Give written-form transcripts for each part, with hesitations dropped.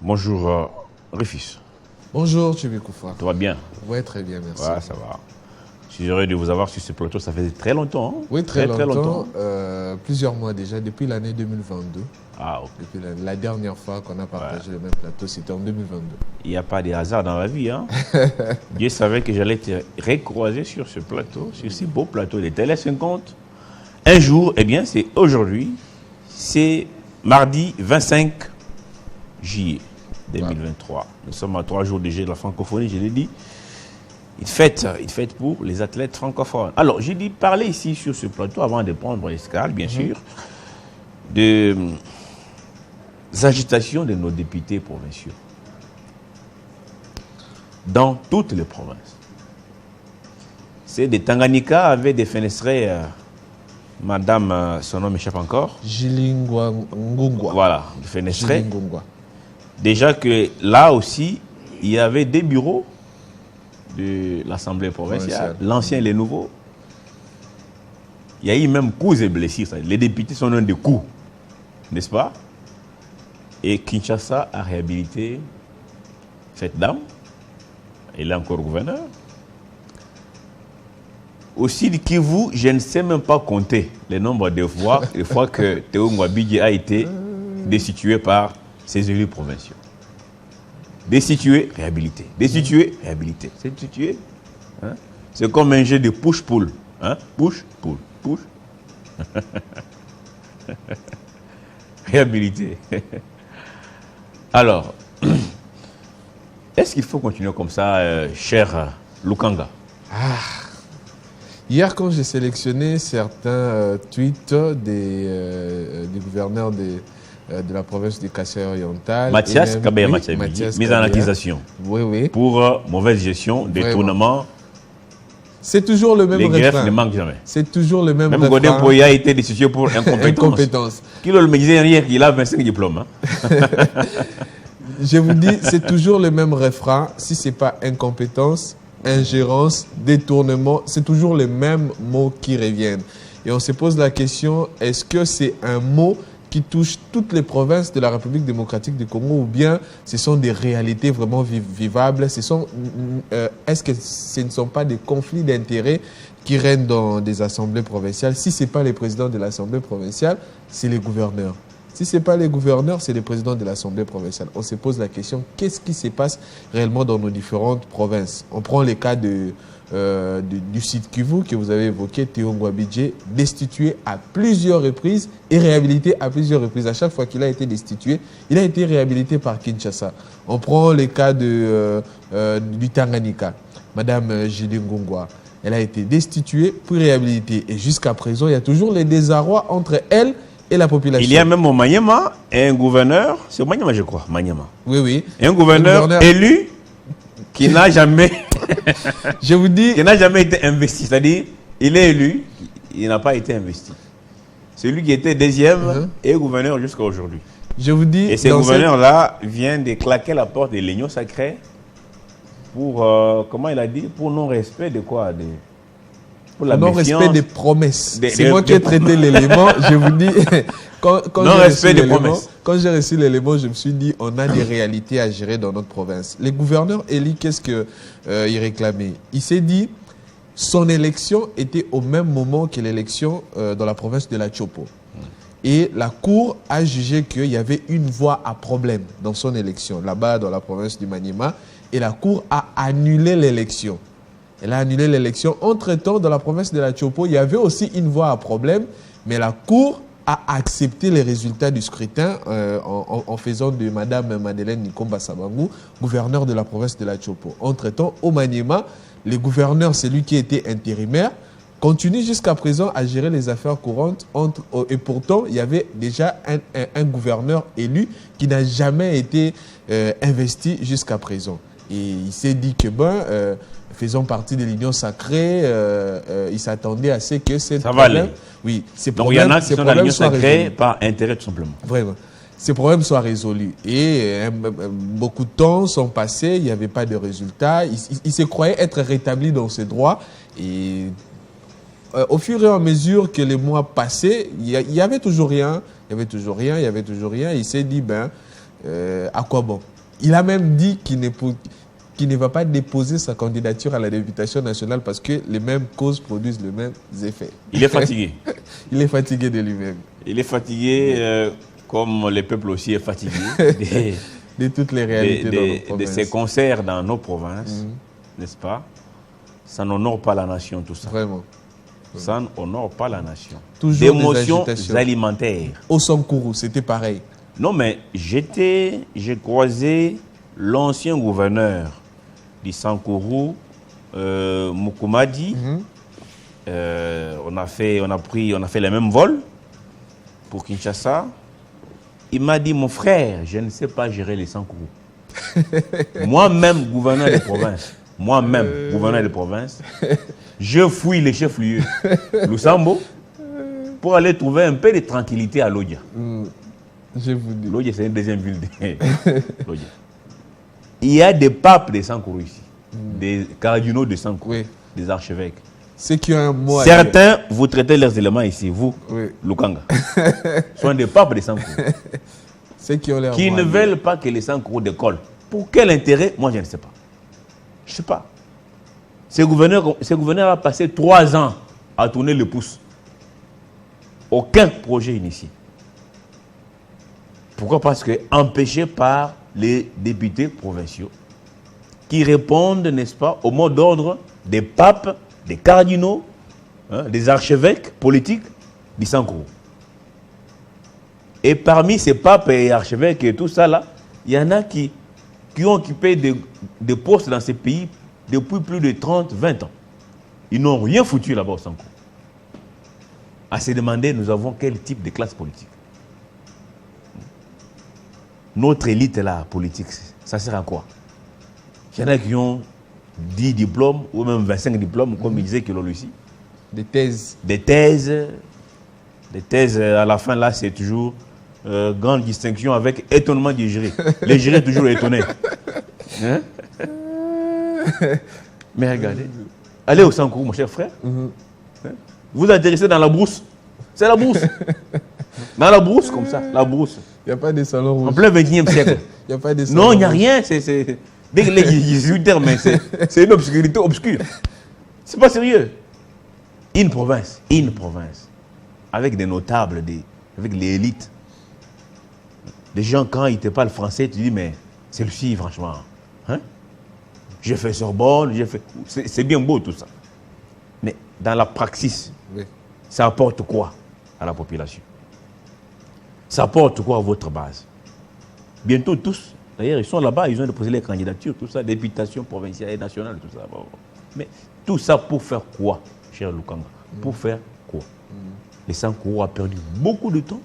Bonjour, Rufus. Bonjour, Tchibikoufa. Tout va bien? Oui, très bien, merci. Ouais, ça va. Je suis heureux de vous avoir sur ce plateau. Ça fait très longtemps. Hein? Oui, très longtemps. Plusieurs mois déjà, depuis l'année 2022. Ah, ok. Depuis la dernière fois qu'on a partagé le même plateau, c'était en 2022. Il n'y a pas de hasard dans la vie. Hein? Dieu savait que j'allais te recroiser sur ce plateau, sur ce beau plateau de Télé 50. Un jour, eh bien, c'est aujourd'hui. C'est mardi 25 juillet 2023. Nous sommes à 3 jours déjà de la francophonie, je l'ai dit. Une fête pour les athlètes francophones. Alors, j'ai dit parler ici sur ce plateau, avant de prendre l'escale, bien sûr, des agitations de nos députés provinciaux dans toutes les provinces. C'est des Tanganyika avaient défenestré madame, son nom m'échappe encore. Jilingwa Ngungwa. Voilà, défenestré. Ngungwa. Déjà que là aussi, il y avait des bureaux de l'Assemblée provinciale, l'ancien et les nouveaux. Il y a eu même coups et blessures. Les députés sont un des coups, n'est-ce pas? Et Kinshasa a réhabilité cette dame. Elle est encore gouverneur. Aussi, du Kivu, je ne sais même pas compter le nombre de fois que Théo Ngwabidji a été destitué par ses élus provinciaux. Destitué, réhabilité. Destitué, réhabilité. C'est destitué. Hein? C'est comme un jeu de push-pull. Hein? Push-pull. Push. Réhabilité. Alors, est-ce qu'il faut continuer comme ça, cher Lukanga? Hier, quand j'ai sélectionné certains tweets des gouverneurs de la province du Kassai-Oriental. Mathias Kabeya Mathiabi, mise en accusation. Oui. Pour mauvaise gestion, détournement. C'est toujours le même refrain. Les greffes ne manquent jamais. C'est toujours le même refrain. Même Godin Poya a été destitué pour incompétence. Qui le disait rien, il a 25 diplômes. Hein? Je vous dis, c'est toujours le même refrain. Si ce n'est pas incompétence, ingérence, détournement, c'est toujours les mêmes mots qui reviennent. Et on se pose la question, est-ce que c'est un mot qui touche toutes les provinces de la République démocratique du Congo ou bien ce sont des réalités vraiment vivables? Est-ce que ce ne sont pas des conflits d'intérêts qui règnent dans des assemblées provinciales? Si ce n'est pas les présidents de l'assemblée provinciale, c'est les gouverneurs. Si ce n'est pas les gouverneurs, c'est les présidents de l'Assemblée provinciale. On se pose la question, qu'est-ce qui se passe réellement dans nos différentes provinces? On prend les cas du Sud Kivu que vous avez évoqué, Théo Ngwabidji, destitué à plusieurs reprises et réhabilité à plusieurs reprises. À chaque fois qu'il a été destitué, il a été réhabilité par Kinshasa. On prend les cas du Tanganyika, Madame Jilingwa Ngungwa. Elle a été destituée puis réhabilitée. Et jusqu'à présent, il y a toujours les désarrois entre elle et la population. Il y a même au Maniema un gouverneur, c'est au Maniema je crois, Maniema. Oui. Un gouverneur élu qui n'a jamais, je vous dis, qui n'a jamais été investi. C'est-à-dire, il est élu, il n'a pas été investi. Celui qui était deuxième est gouverneur jusqu'à aujourd'hui. Je vous dis, et ce gouverneur-là vient de claquer la porte de l'Union sacrée pour, comment il a dit, pour non-respect de quoi? Pour la non-respect des promesses. C'est moi qui ai traité l'élément. Je vous dis, quand j'ai reçu l'élément, je me suis dit, on a des réalités à gérer dans notre province. Les gouverneurs élus, qu'est-ce qu'ils réclamaient? Il s'est dit, son élection était au même moment que l'élection dans la province de la Chopo. Et la Cour a jugé qu'il y avait une voix à problème dans son élection, là-bas dans la province du Maniema. Et la Cour a annulé l'élection. Elle a annulé l'élection. Entre-temps, dans la province de la Chopo, il y avait aussi une voix à problème, mais la Cour a accepté les résultats du scrutin en faisant de Mme Madeleine Nikomba Sabangu gouverneur de la province de la Chopo. Entre-temps, au Maniema, le gouverneur, celui qui était intérimaire, continue jusqu'à présent à gérer les affaires courantes. Et pourtant, il y avait déjà un gouverneur élu qui n'a jamais été investi jusqu'à présent. Et il s'est dit que, faisant partie de l'Union sacrée, il s'attendait à ce que ces problèmes... Oui, ces donc il y en a qui sont dans l'Union sacrée par intérêt tout simplement. Vraiment. Ces problèmes soient résolus. Et beaucoup de temps sont passés, il n'y avait pas de résultat. Il se croyait être rétabli dans ses droits. Et au fur et à mesure que les mois passaient, il y avait toujours rien. Il s'est dit, à quoi bon? Il a même dit qu'il ne va pas déposer sa candidature à la députation nationale parce que les mêmes causes produisent les mêmes effets. Il est fatigué. Il est fatigué de lui-même. Il est fatigué, comme le peuple aussi est fatigué. De toutes les réalités dans nos provinces. De ces concerts dans nos provinces, n'est-ce pas? Ça n'honore pas la nation, tout ça. Vraiment. Ça n'honore pas la nation. Toujours d'émotions alimentaires. Au Sankourou, c'était pareil. Non, mais j'ai croisé l'ancien gouverneur du Sankourou, Mukumadi. On a fait les mêmes vols pour Kinshasa. Il m'a dit, mon frère, je ne sais pas gérer les Sankourou. Moi-même, gouverneur de province, je fouille les chefs-lieux, Lusambo, pour aller trouver un peu de tranquillité à Lodja. Je vous dis. Lodja, c'est une deuxième ville de Lodja. Il y a des papes de Sankourou ici, des cardinaux de Sankourou, des archevêques. Ceux qui ont un mot Certains, vous traitez leurs éléments ici, vous, Lukanga, sont des papes de Sankourou. Ceux qui ont qui ne veulent pas que les Sankourou décollent. Pour quel intérêt? Moi, je ne sais pas. Je ne sais pas. Ce gouverneur a passé 3 ans à tourner le pouce. Aucun projet initié. Pourquoi? Parce que empêché par les députés provinciaux qui répondent, n'est-ce pas, au mot d'ordre des papes, des cardinaux, des archevêques politiques du Sankourou. Et parmi ces papes et archevêques et tout ça là, il y en a qui ont occupé des postes dans ces pays depuis plus de 30, 20 ans. Ils n'ont rien foutu là-bas au Sankourou. À se demander, nous avons quel type de classe politique? Notre élite là, politique, ça sert à quoi? Il y en a qui ont 10 diplômes ou même 25 diplômes, comme il disait Kilolo ici. Des thèses. Des thèses, à la fin là, c'est toujours grande distinction avec étonnement du jury. Les jurys toujours étonnés. Hein? Mais regardez, allez au Sankourou, mon cher frère. Vous atterrissez dans la brousse. C'est la brousse. Dans la brousse, comme ça, la brousse. Il n'y a pas de salon rouge. En plein 21e siècle. Il n'y a pas de salon non, il n'y a rien. Dès que les 18h, mais c'est une obscurité obscure. C'est pas sérieux. Une province, avec des notables, avec l'élite. Des gens, quand ils te parlent français, tu dis, mais celui-ci, franchement, hein? J'ai fait Sorbonne, c'est bien beau tout ça. Mais dans la praxis, ça apporte quoi à la population? Ça apporte quoi à votre base? Bientôt tous, d'ailleurs, ils sont là-bas, ils ont déposé les candidatures, tout ça, députation provinciale et nationale, tout ça. Mais tout ça pour faire quoi, cher Lukanga? Pour faire quoi? Les Sankourou a perdu beaucoup de temps.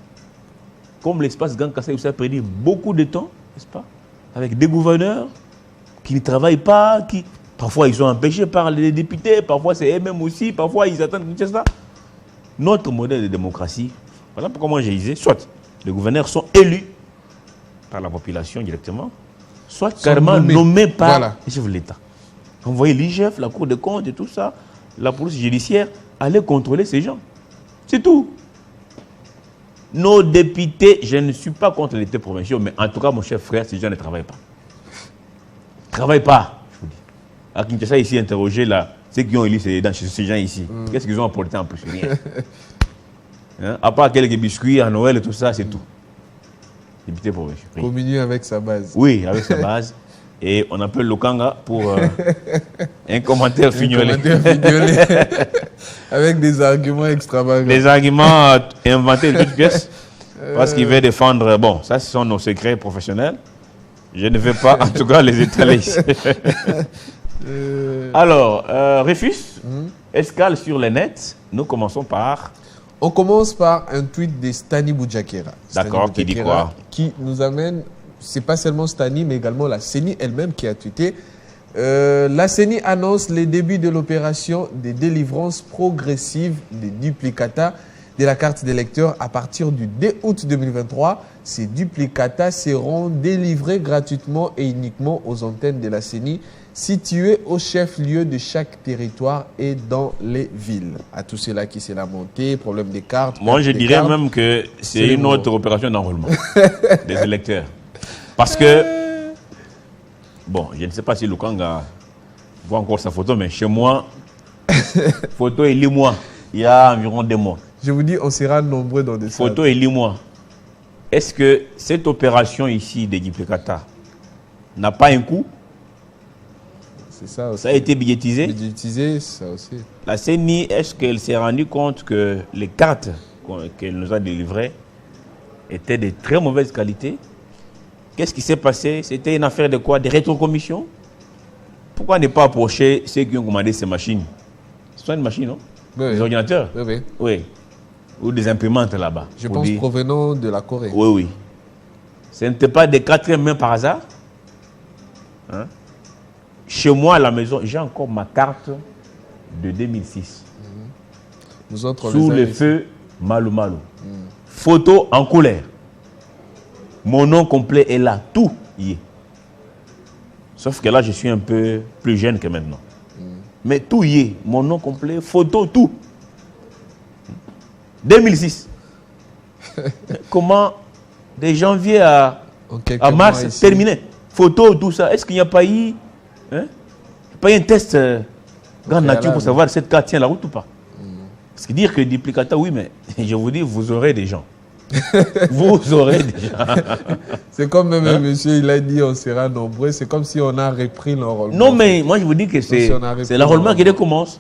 Comme l'espace Gang Kassai aussi a perdu beaucoup de temps, n'est-ce pas? Avec des gouverneurs qui ne travaillent pas, qui parfois ils sont empêchés par les députés, parfois c'est eux-mêmes aussi, parfois ils attendent que ça. Notre modèle de démocratie, voilà pourquoi moi je disais, soit les gouverneurs sont élus par la population directement, soit carrément nommés par le chef de l'État. Vous voyez l'IGF, la Cour des comptes et tout ça, la police judiciaire, aller contrôler ces gens. C'est tout. Nos députés, je ne suis pas contre les députés provinciaux, mais en tout cas, mon cher frère, ces gens ne travaillent pas. Ils ne travaillent pas, je vous dis. À Kinshasa, ici, interroger là, ceux qui ont élu ces gens ici, qu'est-ce qu'ils ont apporté en plus? Rien. Hein? À part quelques biscuits à Noël et tout ça, c'est tout. Député provinciaux. Communier avec sa base. Oui, avec sa base. Et on appelle Lukanga pour un commentaire fignolé. Avec des arguments extravagants. Des arguments inventés de toutes pièces. Parce qu'il veut défendre... Bon, ça, ce sont nos secrets professionnels. Je ne vais pas, en tout cas, les étaler ici. Alors, Rufus, escale sur les nets. Nous commençons par... On commence par un tweet de Stani Boujakera. D'accord, qui dit quoi? Qui nous amène... C'est pas seulement Stani, mais également la CENI elle-même qui a tweeté. La CENI annonce les débuts de l'opération de délivrance progressive des duplicata de la carte d'électeur à partir du 2 août 2023. Ces duplicata seront délivrés gratuitement et uniquement aux antennes de la CENI situées au chef-lieu de chaque territoire et dans les villes. À tous ceux-là qui s'est lamenté, problème des cartes. Moi, je dirais même que c'est une autre opération d'enrôlement des électeurs. Parce que, bon, je ne sais pas si Lukanga voit encore sa photo, mais chez moi, photo et lis-moi, il y a environ 2 mois. Je vous dis, on sera nombreux dans des salles. Photo et lis-moi. Est-ce que cette opération ici de Diplicata n'a pas un coût? C'est ça aussi. Ça a été budgétisé. Budgétisé, ça aussi. La CENI, est-ce qu'elle s'est rendue compte que les cartes qu'elle nous a délivrées étaient de très mauvaise qualité? Qu'est-ce qui s'est passé? C'était une affaire de quoi? Des rétrocommissions? Pourquoi ne pas approcher ceux qui ont commandé ces machines? Ce sont des machines, non? Oui, des ordinateurs? Oui, oui. Oui. Ou des imprimantes là-bas. Je pense provenant de la Corée. Oui, oui. Ce n'était pas des 4e mains par hasard? Hein? Chez moi, à la maison, j'ai encore ma carte de 2006. Nous autres, sous le feu Malou Malou. Photo en couleur. Mon nom complet est là. Tout y est. Sauf que là, je suis un peu plus jeune que maintenant. Mais tout y est. Mon nom complet, photo, tout. 2006. Comment de janvier à mars, terminé. Photo, tout ça. Est-ce qu'il n'y a pas eu, un test grande nature pour savoir si cette carte tient la route ou pas? Parce que dire que Diplicata, oui, mais je vous dis, vous aurez des gens. Vous aurez des gens. C'est comme même monsieur, il a dit, on sera nombreux. C'est comme si on a repris l'enrôlement. Non, mais moi, je vous dis que c'est l'enrôlement qui commence.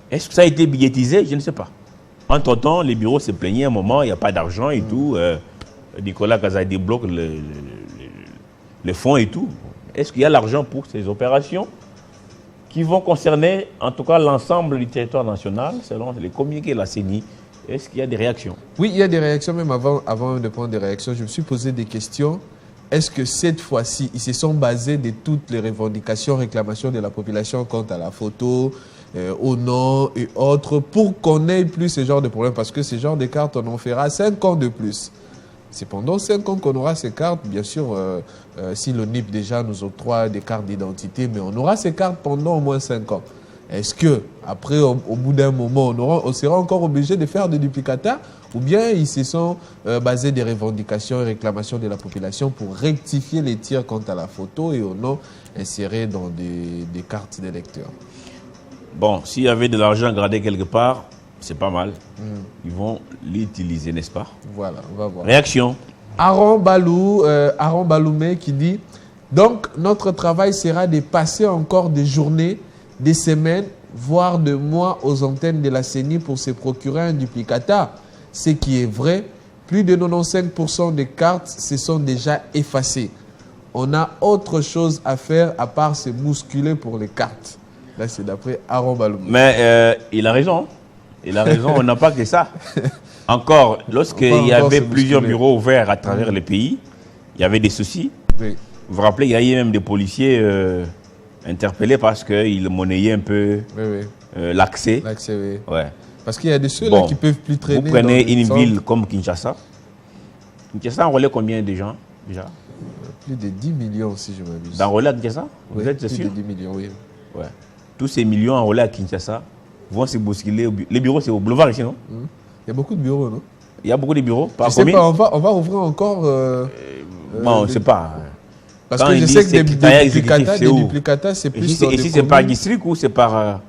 Est-ce que ça a été budgétisé? Je ne sais pas. Entre-temps, les bureaux se plaignaient à un moment, il n'y a pas d'argent et tout. Nicolas Kaza débloque le fonds et tout. Est-ce qu'il y a l'argent pour ces opérations qui vont concerner, en tout cas, l'ensemble du territoire national, selon les communiqués de la CENI? Est-ce qu'il y a des réactions? Oui, il y a des réactions. Même avant de prendre des réactions, je me suis posé des questions. Est-ce que cette fois-ci, ils se sont basés de toutes les revendications, réclamations de la population quant à la photo, au nom et autres, pour qu'on n'ait plus ce genre de problème? Parce que ce genre de cartes, on en fera 5 ans de plus. C'est pendant 5 ans qu'on aura ces cartes. Bien sûr, si l'ONIP déjà nous octroie des cartes d'identité, mais on aura ces cartes pendant au moins 5 ans. Est-ce que après, au bout d'un moment, on sera encore obligé de faire des duplicata, ou bien ils se sont basés des revendications et réclamations de la population pour rectifier les tirs quant à la photo et au nom insérés dans des cartes d'électeurs? Bon, s'il y avait de l'argent gradé quelque part, c'est pas mal. Ils vont l'utiliser, n'est-ce pas? Voilà, on va voir. Réaction. Aaron Baloumé qui dit « Donc, notre travail sera de passer encore des journées, des semaines, voire de mois aux antennes de la CENI pour se procurer un duplicata. Ce qui est vrai, plus de 95% des cartes se sont déjà effacées. On a autre chose à faire à part se musculer pour les cartes. » Là, c'est d'après Aaron Baloumé. Mais il a raison. Il a raison, on n'a pas que ça. Encore, lorsqu'il y avait plusieurs bureaux ouverts à travers le pays, il y avait des soucis. Oui. Vous vous rappelez, il y a eu même des policiers interpellés parce qu'ils monnayaient un peu l'accès. L'accès, oui. Ouais. Parce qu'il y a des ceux-là qui ne peuvent plus traîner. Vous prenez une ville comme Kinshasa. Kinshasa enrôlait combien de gens déjà? Plus de 10 millions, si je m'abuse. D'enrôler à Kinshasa? Vous êtes sûr? Plus de 10 millions, oui. Ouais. Tous ces millions enrôlés à Kinshasa vont se bousculer. Les bureaux, c'est au boulevard ici, non? Il y a beaucoup de bureaux, non? Il y a beaucoup de bureaux. Je sais pas, on va ouvrir encore... bon, on ne sait pas. Parce que je sais que des duplicata, c'est plus dans des communes. C'est par district ou c'est par...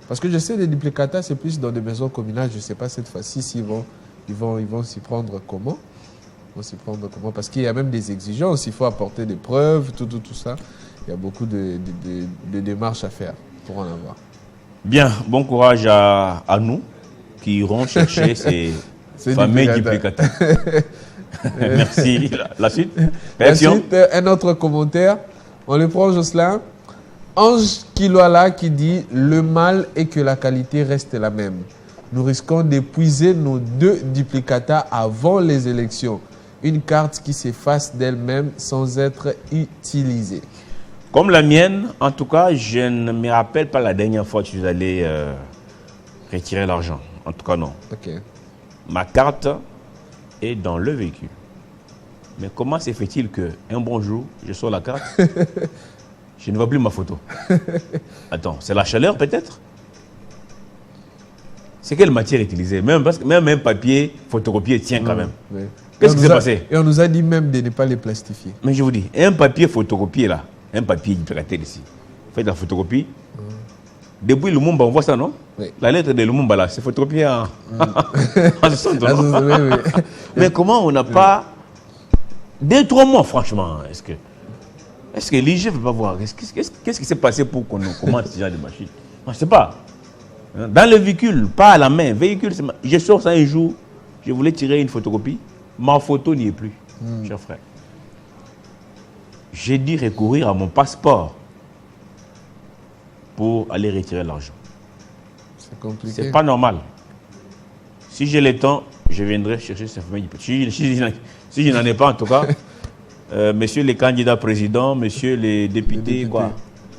Parce que je sais des duplicata, c'est plus dans des maisons communales. Je ne sais pas cette fois-ci s'ils vont s'y prendre comment. Parce qu'il y a même des exigences. Il faut apporter des preuves, tout ça. Il y a beaucoup de démarches à faire pour en avoir. Bien, bon courage à nous qui iront chercher ces fameux duplicata. Merci. La suite. Réaction. Ensuite, un autre commentaire. On le prend, Jocelyn. Ange Kiloala qui dit « Le mal est que la qualité reste la même. Nous risquons d'épuiser nos 2 duplicata avant les élections. Une carte qui s'efface d'elle-même sans être utilisée. » Comme la mienne, en tout cas, je ne me rappelle pas la dernière fois que je suis allé retirer l'argent. En tout cas, non. Okay. Ma carte est dans le véhicule. Mais comment se fait-il qu'un bon jour, je sors la carte, je ne vois plus ma photo? Attends, c'est la chaleur peut-être? C'est quelle matière utilisée? Même un papier photocopié tient quand même. Oui. Qu'est-ce qui s'est passé? Et on nous a dit même de ne pas les plastifier. Mais je vous dis, un papier photocopié là, un papier piraté ici, faites la photocopie. Depuis Lumumba, on voit ça, non? Oui. La lettre de Lumumba là, c'est photocopié en 60 ans. Oui. Mais comment on n'a pas 2-3 mois, franchement? Est-ce que l'IG ne veut pas voir? Qu'est-ce qui s'est passé pour qu'on nous commande ce genre de machine? Je ne sais pas. Dans le véhicule, pas à la main. Véhicule, je sors ça un jour, je voulais tirer une photocopie. Ma photo n'y est plus, cher frère. J'ai dû recourir à mon passeport pour aller retirer l'argent. C'est compliqué. C'est pas normal. Si j'ai le temps, je viendrai chercher cette famille. Si je n'en ai pas, en tout cas, messieurs les candidats présidents, messieurs les députés, quoi.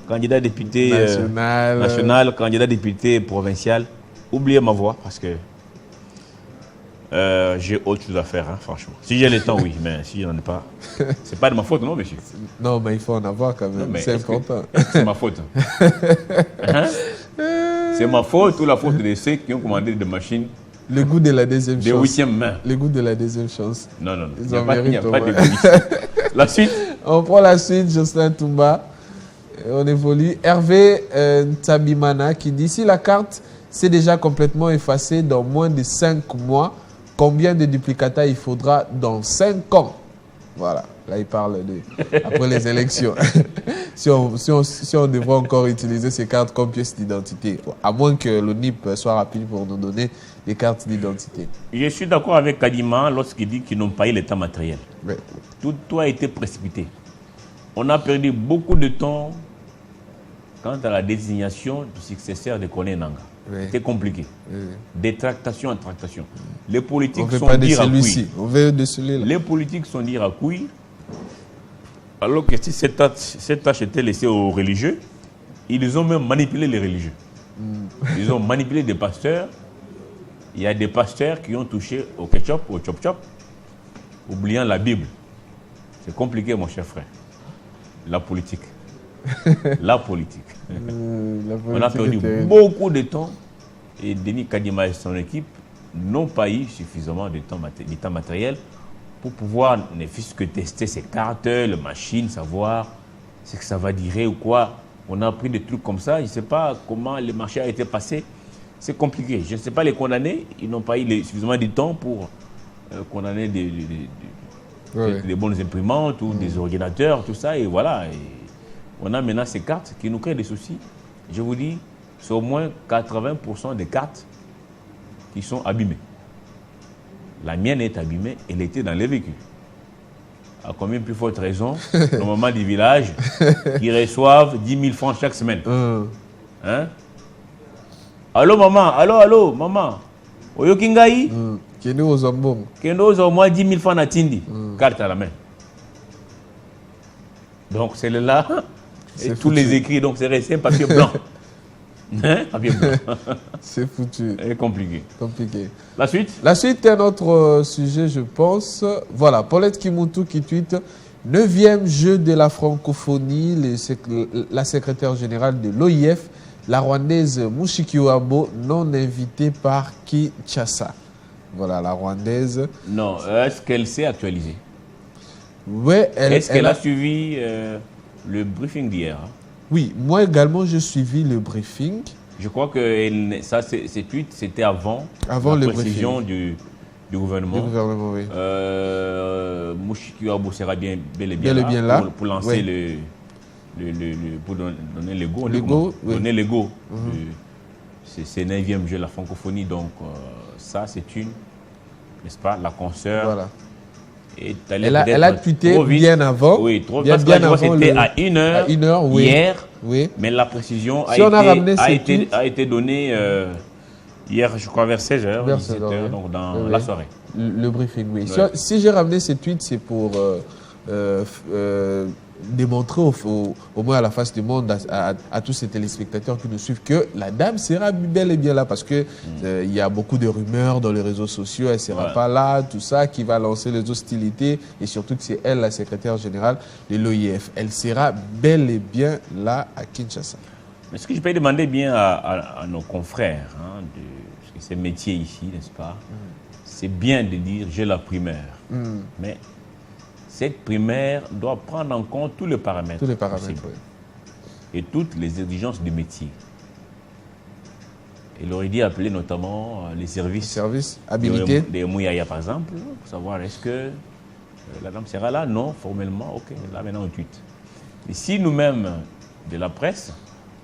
Candidat député national, candidat député provincial, oubliez ma voix parce que j'ai autre chose à faire, hein, franchement. Si j'ai le temps, oui, mais si je n'en ai pas, c'est pas de ma faute, non, monsieur? Non, mais il faut en avoir quand même, c'est important. C'est ma faute. Hein? C'est ma faute ou la faute de ceux qui ont commandé des machines? Le goût de la deuxième chance. Des 8e main. Le goût de la deuxième chance. Non. Il n'y a pas de goût. La suite? On prend la suite, Jocelyn Toumba. On évolue. Hervé Tabimana qui dit, si la carte s'est déjà complètement effacée dans moins de 5 mois, combien de duplicata il faudra dans 5 ans? Voilà, là il parle après les élections. si on devrait encore utiliser ces cartes comme pièces d'identité, à moins que l'ONIP soit rapide pour nous donner des cartes d'identité. Je suis d'accord avec Kadima lorsqu'il dit qu'ils n'ont pas eu l'état matériel. Oui. Tout a été précipité. On a perdu beaucoup de temps quant à la désignation du successeur de Corneille Nangaa. Oui. C'était compliqué. Oui. Des tractations en tractations. Les politiques sont dire à couille. On veut de celui-là. Les politiques sont dire à couille. Alors que si cette tâche était laissée aux religieux, ils ont même manipulé les religieux. Ils ont manipulé des pasteurs. Il y a des pasteurs qui ont touché au ketchup, au chop-chop, oubliant la Bible. C'est compliqué, mon cher frère. La politique. La politique. On a perdu beaucoup de temps et Denis Kadima et son équipe n'ont pas eu suffisamment de temps matériel pour pouvoir ne fût-ce que tester ces cartes, les machines, savoir ce que ça va dire ou quoi. On a pris des trucs comme ça, je ne sais pas comment le marché a été passé. C'est compliqué. Je ne sais pas les condamner, ils n'ont pas eu suffisamment de temps pour condamner des bonnes imprimantes ou des ordinateurs, tout ça, et voilà. Et on a maintenant ces cartes qui nous créent des soucis. Je vous dis, c'est au moins 80% des cartes qui sont abîmées. La mienne est abîmée, elle était dans les véhicules. À combien plus forte raison, nos mamans du village qui reçoivent 10 000 francs chaque semaine. Hein? Allô maman, allô maman. Oyo kingai? Kendo ozambom. Kendo ozambom, moi 10 000 francs na tindi. Carte à la main. Donc c'est là. Et tous les écrits, donc c'est resté un papier blanc. Hein? Papier blanc. C'est foutu. C'est compliqué. La suite? La suite est un autre sujet, je pense. Voilà, Paulette Kimuntu qui tweete 9e jeu de la francophonie, la secrétaire générale de l'OIF, la Rwandaise Mushikiwabo, non invitée par Kinshasa. Voilà, la Rwandaise. Non, est-ce qu'elle s'est actualisée? Oui, est-ce qu'elle a suivi le briefing d'hier? Oui, moi également, j'ai suivi le briefing. Je crois que ces tweets, c'était avant la précision du gouvernement. Du gouvernement, oui. Mushikiwabo sera bel et bien là pour lancer pour donner le go. Donner le go. C'est 9e jeu de la francophonie, donc ça, c'est n'est-ce pas, la consoeur. Voilà. Elle a tweeté bien avant. Oui, trop vite. Parce que c'était à 1h hier. Oui. Mais la précision a été donnée hier, je crois, vers 16h, 17h, donc dans la soirée. Le briefing, oui. Ouais. Si j'ai ramené ces tweets, c'est pour démontrer au moins à la face du monde, à tous ces téléspectateurs qui nous suivent, que la dame sera bel et bien là, parce que il y a beaucoup de rumeurs dans les réseaux sociaux, elle ne sera pas là, tout ça, qui va lancer les hostilités, et surtout que c'est elle, la secrétaire générale de l'OIF. Elle sera bel et bien là à Kinshasa. Mais ce que je peux demander bien à nos confrères de ces métiers ici, n'est-ce pas, c'est bien de dire j'ai la primaire. Mais cette primaire doit prendre en compte tous les paramètres. Tous les paramètres, oui. Et toutes les exigences du métier. Il aurait dit appeler notamment les services habilités des Mouyaya, par exemple, pour savoir est-ce que la dame sera là? Non, formellement, ok, là maintenant on tweet. Et si nous-mêmes, de la presse,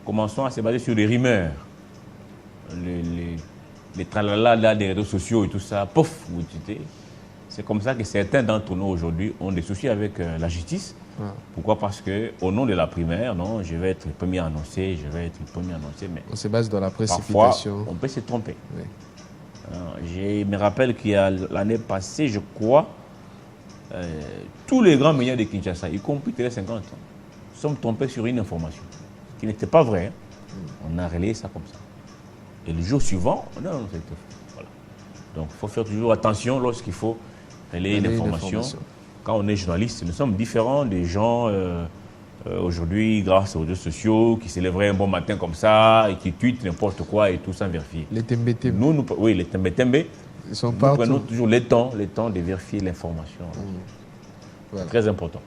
commençons à se baser sur les rumeurs, les tralala là, des réseaux sociaux et tout ça, pouf, vous tweetez. C'est comme ça que certains d'entre nous aujourd'hui ont des soucis avec la justice. Pourquoi? Parce qu'au nom de la primaire, non, je vais être le premier annoncé, mais on se base dans la précipitation. Parfois, on peut se tromper. Oui. Je me rappelle qu'il y a l'année passée, je crois, tous les grands médias de Kinshasa, y compris Télé 50, sont trompés sur une information qui n'était pas vraie. On a relayé ça comme ça. Et le jour suivant, non, c'était faux. Voilà. Donc, il faut faire toujours attention lorsqu'il faut relayer l'information. Quand on est journaliste, nous sommes différents des gens aujourd'hui, grâce aux réseaux sociaux, qui se lèveraient un bon matin comme ça et qui tweetent n'importe quoi et tout sans vérifier. Les tembe-tembe. Oui, les tembe-tembe. Ils sont nous prenons toujours le temps de vérifier l'information. Voilà. Très important.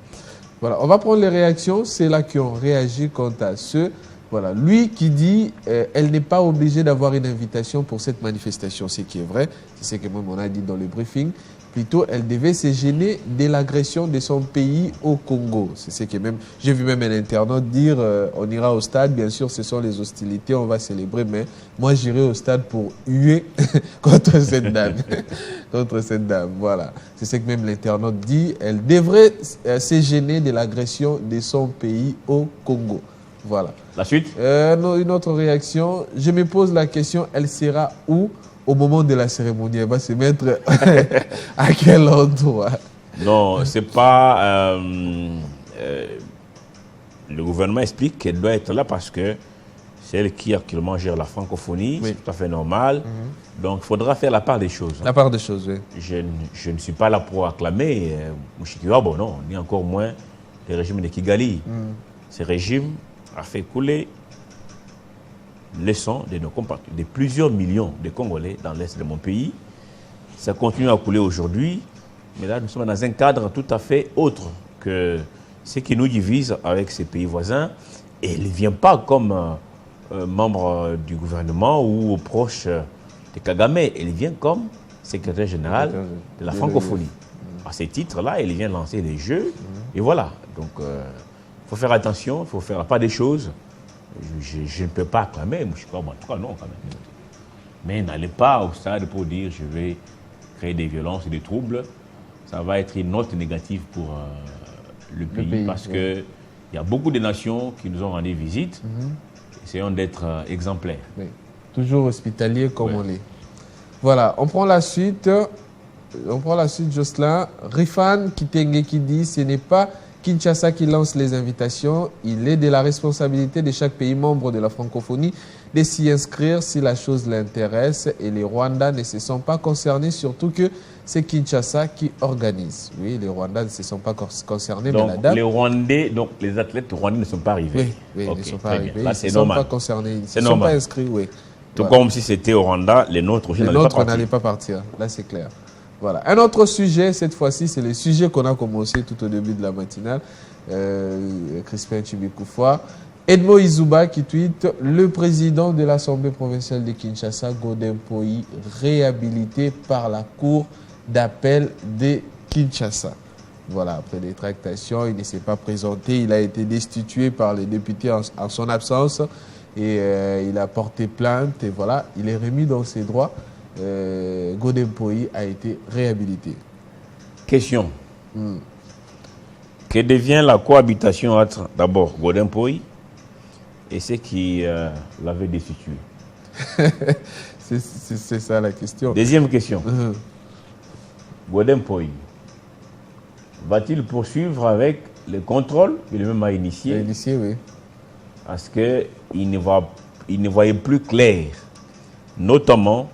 Voilà, on va prendre les réactions. C'est là qui ont réagi quant à ceux. Voilà, lui qui dit elle n'est pas obligée d'avoir une invitation pour cette manifestation, ce qui est vrai. C'est ce que même on a dit dans le briefing. Plutôt, elle devait se gêner de l'agression de son pays au Congo. C'est ce que même, j'ai vu même un internaute dire on ira au stade, bien sûr, ce sont les hostilités, on va célébrer, mais moi j'irai au stade pour huer contre cette dame. Contre cette dame, voilà. C'est ce que même l'internaute dit. Elle devrait se gêner de l'agression de son pays au Congo. Voilà. La suite? Une autre réaction. Je me pose la question, elle sera où au moment de la cérémonie? Elle va se mettre à quel endroit? Non, c'est pas... le gouvernement explique qu'elle doit être là parce que c'est elle qui actuellement gère la francophonie. Oui. C'est tout à fait normal. Donc, il faudra faire la part des choses. La part des choses, oui. Je ne suis pas là pour acclamer Mushikiwabo, non, ni encore moins le régime de Kigali. Ce régime a fait couler le sang de nos compatriotes, de plusieurs millions de Congolais dans l'est de mon pays. Ça continue à couler aujourd'hui, mais là nous sommes dans un cadre tout à fait autre que ce qui nous divise avec ces pays voisins. Et il ne vient pas comme membre du gouvernement ou proche de Kagame, il vient comme secrétaire général de la francophonie. À ces titres-là, il vient lancer des jeux, et voilà. Donc, il faut faire attention, il faut faire pas des choses. Je ne peux pas acclamer, je suis pas, en tout cas non quand même. Mais n'allez pas au stade pour dire je vais créer des violences et des troubles. Ça va être une note négative pour le pays parce qu'il y a beaucoup de nations qui nous ont rendu visite. Essayons d'être exemplaires. Oui. Toujours hospitalier comme on l'est. Voilà, on prend la suite. Jocelyn. Rifan Kitenge qui dit ce n'est pas Kinshasa qui lance les invitations, il est de la responsabilité de chaque pays membre de la francophonie de s'y inscrire si la chose l'intéresse et les Rwandais ne se sont pas concernés, surtout que c'est Kinshasa qui organise. Oui, les Rwandais ne se sont pas concernés. Donc, mais la date... les Rwandais, donc les athlètes rwandais ne sont pas arrivés. Oui, ils ne sont pas arrivés. Là, ils ne sont pas concernés. Ils ne sont pas inscrits, oui. Tout comme si c'était au Rwanda, les nôtres n'allaient pas partir. Là, c'est clair. Voilà. Un autre sujet, cette fois-ci, c'est le sujet qu'on a commencé tout au début de la matinale. Crispin Chibikoufwa. Edmo Izuba qui tweet « Le président de l'Assemblée provinciale de Kinshasa, Godin Poyi, réhabilité par la Cour d'appel de Kinshasa. » Voilà, après des tractations, il ne s'est pas présenté. Il a été destitué par les députés en son absence. Et il a porté plainte. Et voilà, il est remis dans ses droits. Godin Poyi a été réhabilité. Question. Que devient la cohabitation entre d'abord Godin Poyi et ceux qui l'avaient destitué? C'est ça la question. Deuxième question. Godin Poyi va-t-il poursuivre avec le contrôle qu'il lui-même a initié? Oui. Parce qu'il ne voyait plus clair, notamment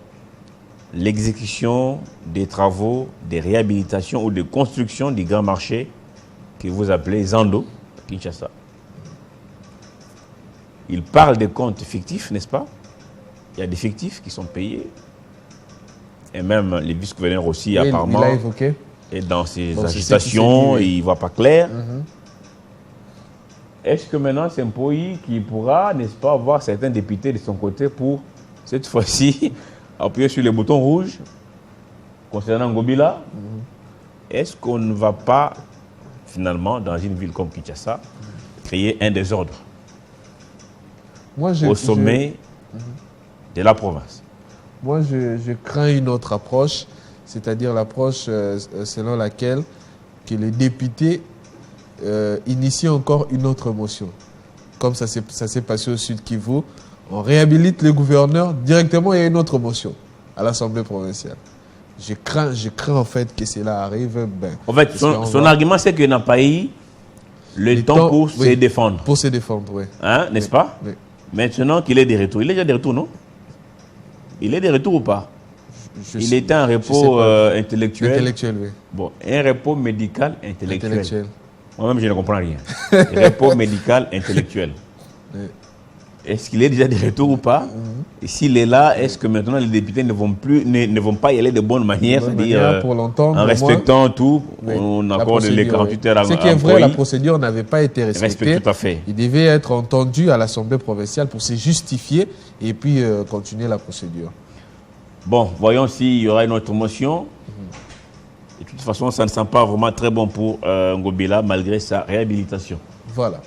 l'exécution des travaux de réhabilitation ou de construction du grand marché que vous appelez Zando, à Kinshasa. Il parle des comptes fictifs, n'est-ce pas? Il y a des fictifs qui sont payés. et même les vice-gouverneurs aussi, apparemment. Il l'a évoqué. Et dans ses agitations, il ne voit pas clair. Est-ce que maintenant, c'est un pays qui pourra, n'est-ce pas, avoir certains députés de son côté pour, cette fois-ci, appuyer sur le bouton rouge concernant Ngobila? Est-ce qu'on ne va pas, finalement, dans une ville comme Kinshasa, créer un désordre au sommet de la province? Moi, je crains une autre approche, c'est-à-dire l'approche selon laquelle que les députés initient encore une autre motion. Comme ça s'est passé au Sud Kivu, on réhabilite le gouverneur, directement il y a une autre motion à l'Assemblée provinciale. Je crains en fait que cela arrive. En fait, son argument c'est qu'il n'a pas eu le temps pour se défendre. Pour se défendre, oui. Hein, n'est-ce pas? Oui. Maintenant qu'il est de retour. Il est déjà de retour, non? Il est de retour ou pas? Il était en repos intellectuel. Intellectuel, oui. Bon, un repos médical intellectuel. Moi-même, je ne comprends rien. Repos médical intellectuel. Oui. Est-ce qu'il est déjà de retour ou pas? Et s'il est là, est-ce que maintenant les députés ne vont pas y aller de bonne manière, c'est-à-dire en respectant tout, on accorde les 48 heures à ce qui est vrai, la procédure n'avait pas été respectée. Tout à fait. Il devait être entendu à l'Assemblée provinciale pour se justifier et puis continuer la procédure. Bon, voyons s'il y aura une autre motion. De toute façon, ça ne sent pas vraiment très bon pour Ngobila, malgré sa réhabilitation. Voilà.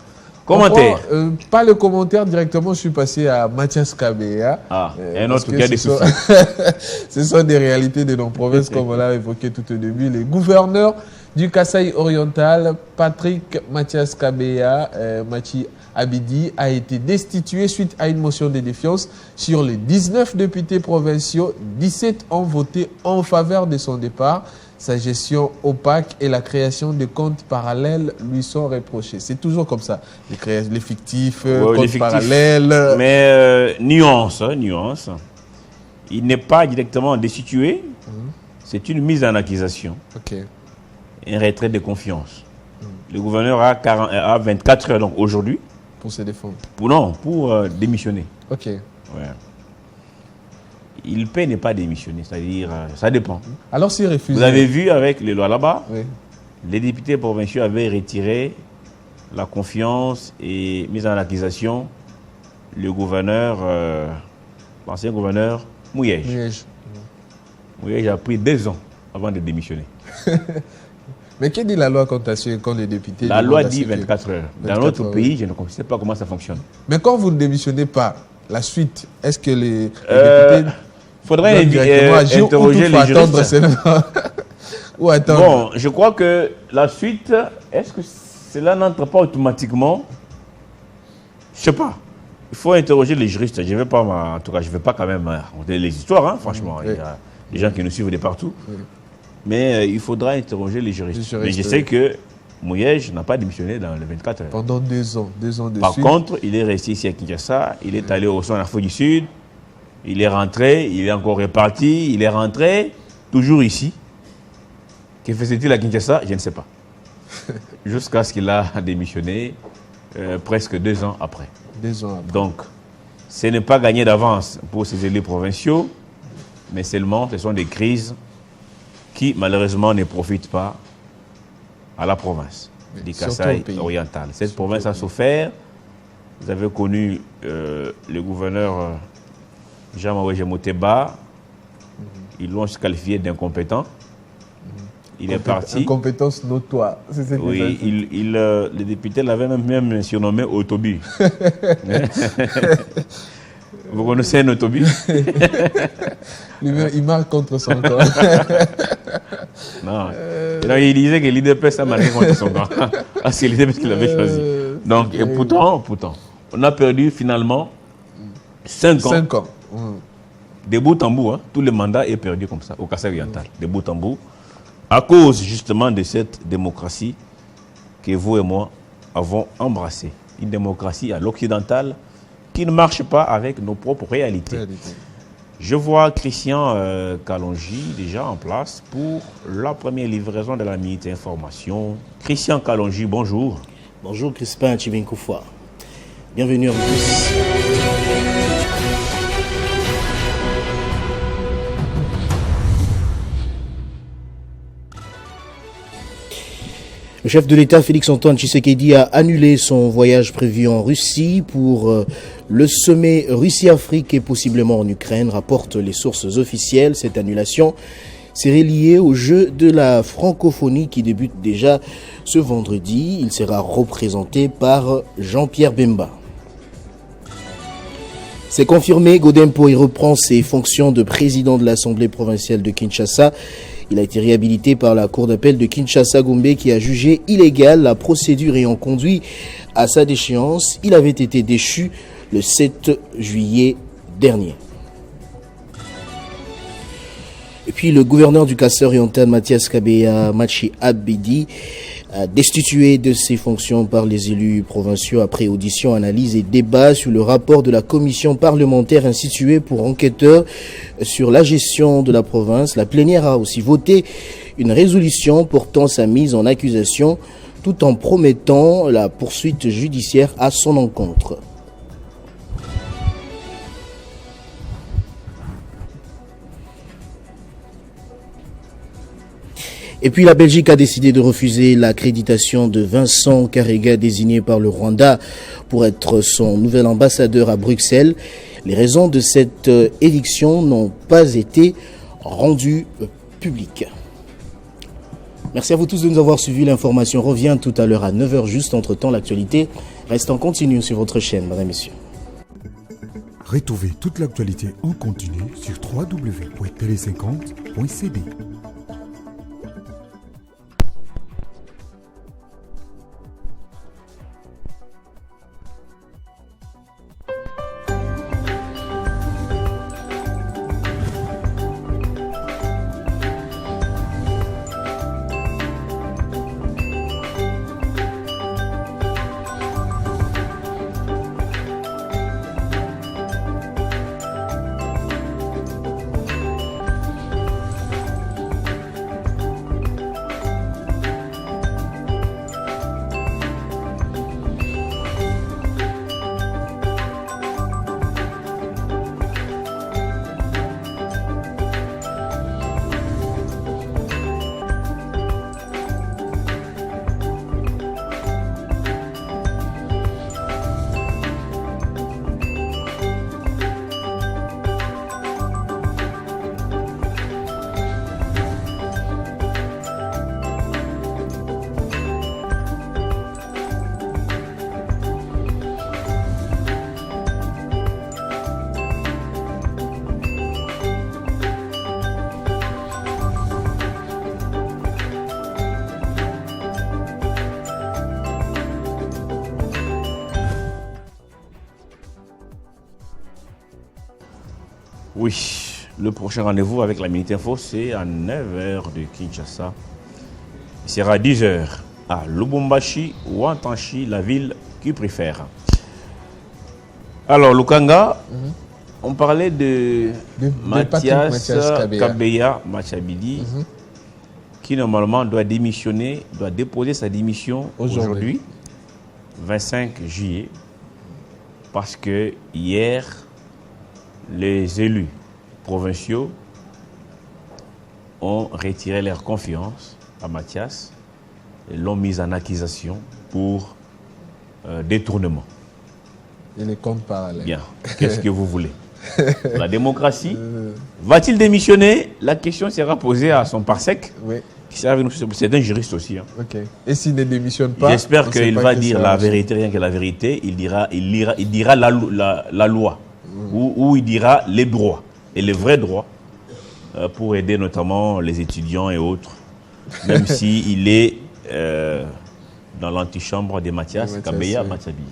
Commentaire. Pas le commentaire directement, je suis passé à Mathias Kabeya. Un autre qui a des soucis. Ce sont des réalités de nos provinces, comme on l'a évoqué tout au début. Le gouverneur du Kasaï oriental, Patrick Mathias Kabeya, Machi Abidi, a été destitué suite à une motion de défiance. Sur les 19 députés provinciaux, 17 ont voté en faveur de son départ. Sa gestion opaque et la création de comptes parallèles lui sont reprochés. C'est toujours comme ça, les fictifs, comptes parallèles. Mais nuance. Il n'est pas directement destitué, c'est une mise en accusation. Un retrait de confiance. Le gouverneur a 24 heures donc aujourd'hui. Pour se défendre. Pour démissionner. Ok. Ouais. Il peut ne pas démissionner, c'est-à-dire, ça dépend. Alors s'il refuse... Vous avez vu avec les lois là-bas, les députés provinciaux avaient retiré la confiance et mis en accusation le gouverneur, l'ancien gouverneur Mouyej. Mouyej a pris 2 ans avant de démissionner. Mais qu'est-ce que dit la loi quand les députés... La loi dit 24 heures. Dans notre pays, je ne sais pas comment ça fonctionne. Mais quand vous ne démissionnez pas, la suite, est-ce que les députés... Il faudrait interroger les juristes. Ou attendre. Bon, je crois que la suite, est-ce que cela n'entre pas automatiquement? Je ne sais pas. Il faut interroger les juristes. Je ne vais pas, en tout cas, je ne vais pas quand même raconter les histoires, hein, franchement. Il y a des gens qui nous suivent de partout. Mais il faudra interroger les juristes. Mais je sais que Mouyej n'a pas démissionné dans les 24 heures. Pendant 2 ans. 2 ans de Par contre, il est resté ici à Kinshasa. Il est allé au Centre-Afrique du Sud. Il est rentré, il est encore reparti, il est rentré, toujours ici. Que faisait-il à Kinshasa? Je ne sais pas. Jusqu'à ce qu'il a démissionné presque 2 ans après. 2 ans après. Donc, ce n'est pas gagné d'avance pour ces élus provinciaux, mais seulement ce sont des crises qui, malheureusement, ne profitent pas à la province du Kasaï oriental. Cette province a souffert. Vous avez connu le gouverneur Jean-Marie Moteba. Ils l'ont qualifié d'incompétent. Il est parti. Incompétence notoire. Oui, le député l'avait même surnommé Otobi. Vous connaissez un Otobi? Il marque contre son camp. Non. Il disait que l'IDPS a marqué contre son camp. C'est l'IDPS qu'il avait choisi. Donc, et pourtant, on a perdu finalement 5 ans. 5 ans. De bout en bout, tout le mandat est perdu comme ça, au Kasaï oriental. De bout en bout. À cause justement de cette démocratie que vous et moi avons embrassée. Une démocratie à l'occidental qui ne marche pas avec nos propres réalités. Je vois Christian Kalonji déjà en place pour la première livraison de la Minute Information. Christian Kalonji, bonjour. Bonjour Crispin Chivinkoufoua. Bienvenue à vous tous. Le chef de l'État, Félix-Antoine Tshisekedi, a annulé son voyage prévu en Russie pour le sommet Russie-Afrique et possiblement en Ukraine, rapportent les sources officielles. Cette annulation serait liée au jeu de la francophonie qui débute déjà ce vendredi. Il sera représenté par Jean-Pierre Bemba. C'est confirmé, Godem Poy reprend ses fonctions de président de l'Assemblée provinciale de Kinshasa. Il a été réhabilité par la Cour d'appel de Kinshasa-Gombe qui a jugé illégale la procédure ayant conduit à sa déchéance. Il avait été déchu le 7 juillet dernier. Et puis le gouverneur du Kassai-Oriental, Mathias Kabeya Machi Abedi, destitué de ses fonctions par les élus provinciaux après audition, analyse et débat sur le rapport de la commission parlementaire instituée pour enquêteurs sur la gestion de la province. La plénière a aussi voté une résolution portant sa mise en accusation tout en promettant la poursuite judiciaire à son encontre. Et puis la Belgique a décidé de refuser l'accréditation de Vincent Karega, désigné par le Rwanda pour être son nouvel ambassadeur à Bruxelles. Les raisons de cette éviction n'ont pas été rendues publiques. Merci à vous tous de nous avoir suivis. L'information revient tout à l'heure à 9h juste. Entre-temps, l'actualité reste en continu sur votre chaîne, mesdames et messieurs. Retrouvez toute l'actualité en continu sur www.tele50.cd. Oui, le prochain rendez-vous avec la Minute Info, c'est à 9h de Kinshasa. Il sera à 10h à Lubumbashi ou à Tanchi, la ville qui préfère. Alors, Lukanga, on parlait de Mathias Kabeya Machabidi, qui normalement doit démissionner, doit déposer sa démission aujourd'hui, 25 juillet, parce que hier, les élus provinciaux ont retiré leur confiance à Mathias et l'ont mis en accusation pour détournement. Et les comptes parallèles. Bien. Qu'est-ce que vous voulez? La démocratie. Va-t-il démissionner? La question sera posée à son parsec. Oui. C'est un juriste aussi. Hein. Ok. Et s'il ne démissionne pas? J'espère qu'il va dire la vérité, rien que la vérité. Il dira la loi. Où il dira les droits et les vrais droits pour aider notamment les étudiants et autres, même s'il est dans l'antichambre de Mathias Kabeya Machabidi.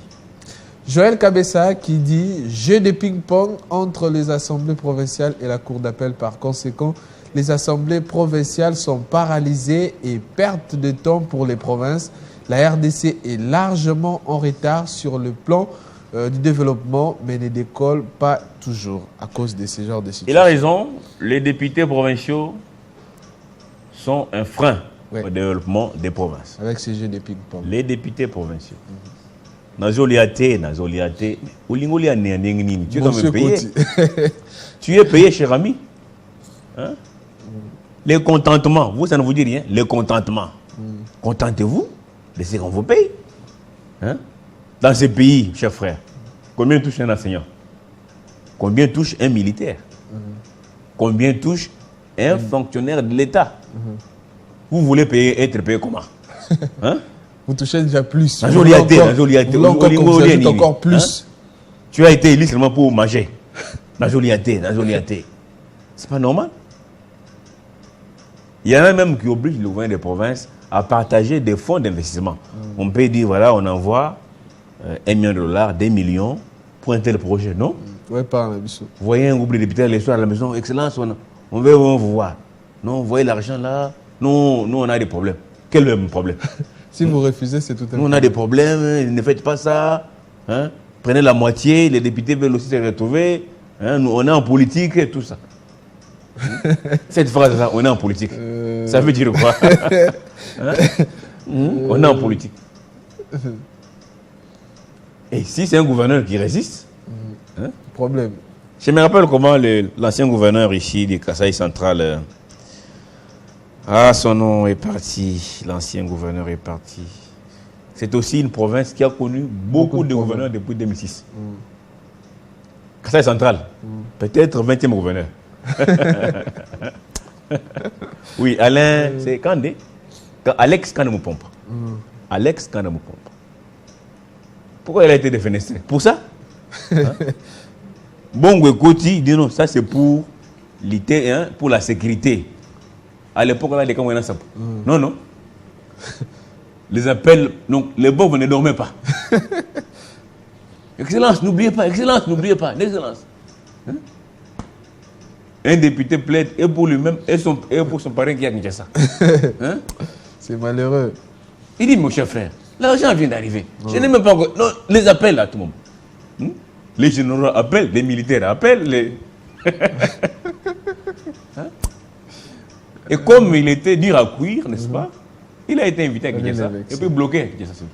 Joël Kabessa qui dit « Jeu de ping-pong entre les assemblées provinciales et la cour d'appel. Par conséquent, les assemblées provinciales sont paralysées et perte de temps pour les provinces. La RDC est largement en retard sur le plan du développement, mais ne décolle pas toujours à cause de ce genre de situations. » Il a raison, les députés provinciaux sont un frein au développement des provinces. Avec ces jeux de ping-pong. Les députés provinciaux. Tu es quand même payé. Tu es payé, cher ami. Hein? Les contentements, vous, ça ne vous dit rien. Les contentements. Contentez-vous. de ce qu'on vous paye. Hein? Dans ces pays, chers frères, combien touche un enseignant? Combien touche un militaire? Combien touche un fonctionnaire de l'État? Vous voulez être payé comment? Hein? Vous touchez déjà plus. Vous voulez encore plus. Tu as été élu seulement pour manger. C'est pas normal. Il y en a même qui obligent le gouvernement des provinces à partager des fonds d'investissement. On peut dire, voilà, on envoie $1 million, 2 millions pour un tel projet, non? Oui, pas un Vous voyez un groupe de députés les soirs à la maison, Excellence, on veut vous voir. Non, vous voyez l'argent là, nous on a des problèmes. Quel est le problème? Si vous refusez, c'est tout à fait. Nous on a des problèmes, ne faites pas ça. Hein? Prenez la moitié, les députés veulent aussi se retrouver. Hein? Nous, on est en politique et tout ça. Cette phrase-là, on est en politique. Ça veut dire quoi? Hein? On est en politique. Et si c'est un gouverneur qui résiste, hein? Problème. Je me rappelle comment l'ancien gouverneur ici du Kasaï central, son nom est parti, l'ancien gouverneur est parti. C'est aussi une province qui a connu beaucoup de gouverneurs depuis 2006. Kasaï central, peut-être 20e gouverneur. Oui, Alain, c'est Kandé. Alex Kandé-Moupompa. Alex Kandé-Moupompa. Pourquoi il a été défenestré? Pour ça? Hein? Bongo Koti dit non, ça c'est pour l'été, hein, pour la sécurité. À l'époque, là, les camps ça. Non. Les appels, donc les bons ne dormaient pas. Excellence, n'oubliez pas, Excellence. Hein? Un député plaide et pour lui-même et pour son parrain qui a Kinshasa. Hein? C'est malheureux. Il dit, mon cher frère, l'argent vient d'arriver. Je n'ai même pas encore. Non, les appels à tout le monde. Les généraux appellent, les militaires appellent. Hein? Et comme il était dur à cuire, n'est-ce pas? Il a été invité à Kinshasa et puis bloqué à Kinshasa.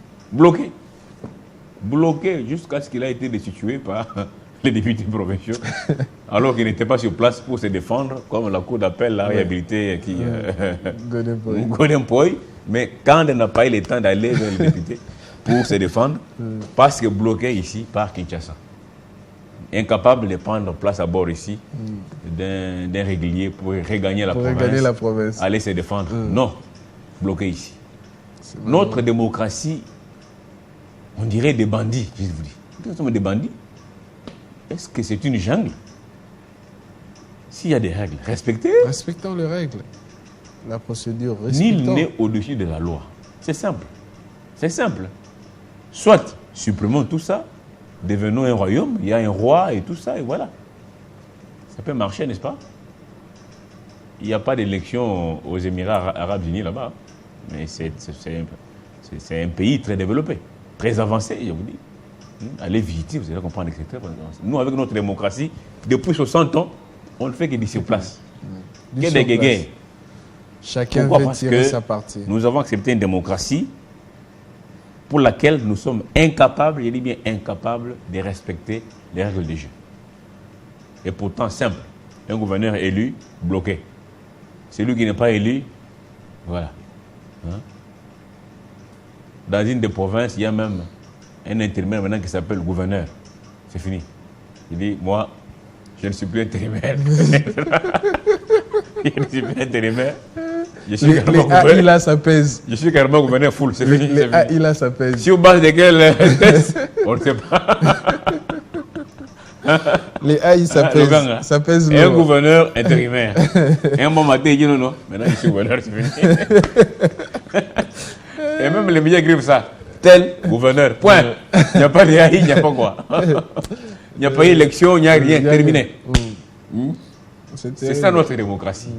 Bloqué jusqu'à ce qu'il a été destitué par les députés provinciaux, alors qu'il n'était pas sur place pour se défendre, comme la cour d'appel l'a réhabilité qui Godin Poy. Mais quand on n'a pas eu le temps d'aller vers les députés pour se défendre, parce que bloqué ici par Kinshasa. Incapable de prendre place à bord ici d'un régulier pour regagner la province, aller se défendre. Non, bloqué ici. Notre démocratie, on dirait des bandits, je vous dis. Nous sommes des bandits. Est-ce que c'est une jungle? S'il y a des règles, respectez. Respectons les règles. La procédure, respectons. Nul n'est au-dessus de la loi. C'est simple. C'est simple. Soit supprimons tout ça, devenons un royaume, il y a un roi et tout ça, et voilà. Ça peut marcher, n'est-ce pas? Il n'y a pas d'élection aux Émirats Arabes Unis là-bas. Mais c'est un pays très développé, très avancé, je vous dis. Allez visiter, vous allez comprendre, etc. Nous, avec notre démocratie, depuis 60 ans, on ne fait que d'ici sur place. Chacun veut tirer sa partie. Nous avons accepté une démocratie pour laquelle nous sommes incapables, je dis bien incapables, de respecter les règles du jeu. Et pourtant, simple, un gouverneur élu, bloqué. Celui qui n'est pas élu, voilà. Hein? Dans une des provinces, il y a même un intérimaire maintenant qui s'appelle gouverneur. C'est fini. Il dit, moi, je ne suis plus intérimaire. Je ne suis plus intérimaire. Je suis carrément gouverneur. Là, ça pèse. Je suis carrément gouverneur full. C'est fini. Là, ça pèse. Si on base de quelle test, on ne sait pas. Les AI, ça pèse. Ça pèse. Et un gouverneur intérimaire. Et un bon matin, il dit non. Maintenant, je suis gouverneur, c'est fini. Et même les médias écrivent ça. Tel gouverneur. Point. Il n'y a pas de AI, il n'y a pas quoi. Il n'y a pas d'élection, il n'y a rien. Terminé. C'est ça notre démocratie.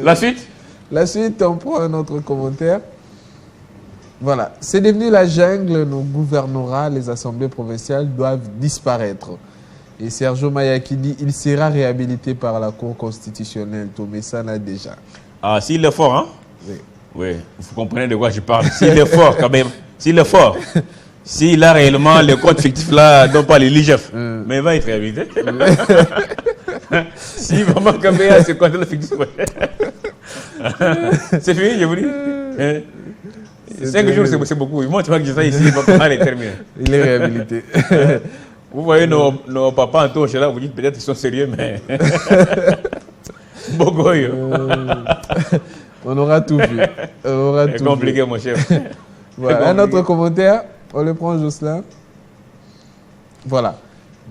La suite? La suite, on prend un autre commentaire. Voilà. C'est devenu la jungle, nos gouvernorats, les assemblées provinciales doivent disparaître. Et Sergio Mayaki dit il sera réhabilité par la Cour constitutionnelle. Tomé ça là déjà. Ah, s'il est fort, hein? Oui. Oui, vous comprenez de quoi je parle. S'il est fort, quand même. S'il est fort. S'il a réellement les comptes fictifs là, dont pas les l'IGF. Mais il va être réhabilité. Si vraiment Kabea se compte le fixe. C'est fini, je vous dis. 5 jours, c'est beaucoup. Moi, tu vois que je suis ici, il va pas les terminer. Il est réhabilité. Vous voyez nos papas en touche là, vous dites peut-être qu'ils sont sérieux, mais. Bogoyo. On aura tout vu. C'est compliqué, mon chef. Voilà. Un autre commentaire, on le prend, Jocelyn. Voilà.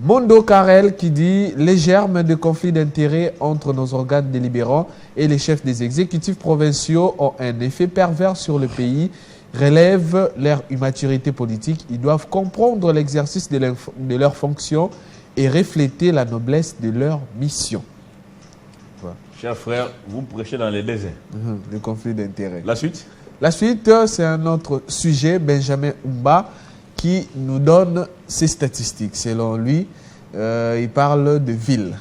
Mondo Karel qui dit « Les germes de conflits d'intérêts entre nos organes délibérants et les chefs des exécutifs provinciaux ont un effet pervers sur le pays, relèvent leur immaturité politique. Ils doivent comprendre l'exercice de leurs fonctions et refléter la noblesse de leur mission. » Cher frère, vous prêchez dans les déserts. Le conflit d'intérêts. La suite? La suite, c'est un autre sujet, Benjamin Oumba, qui nous donne ses statistiques. Selon lui, il parle de ville.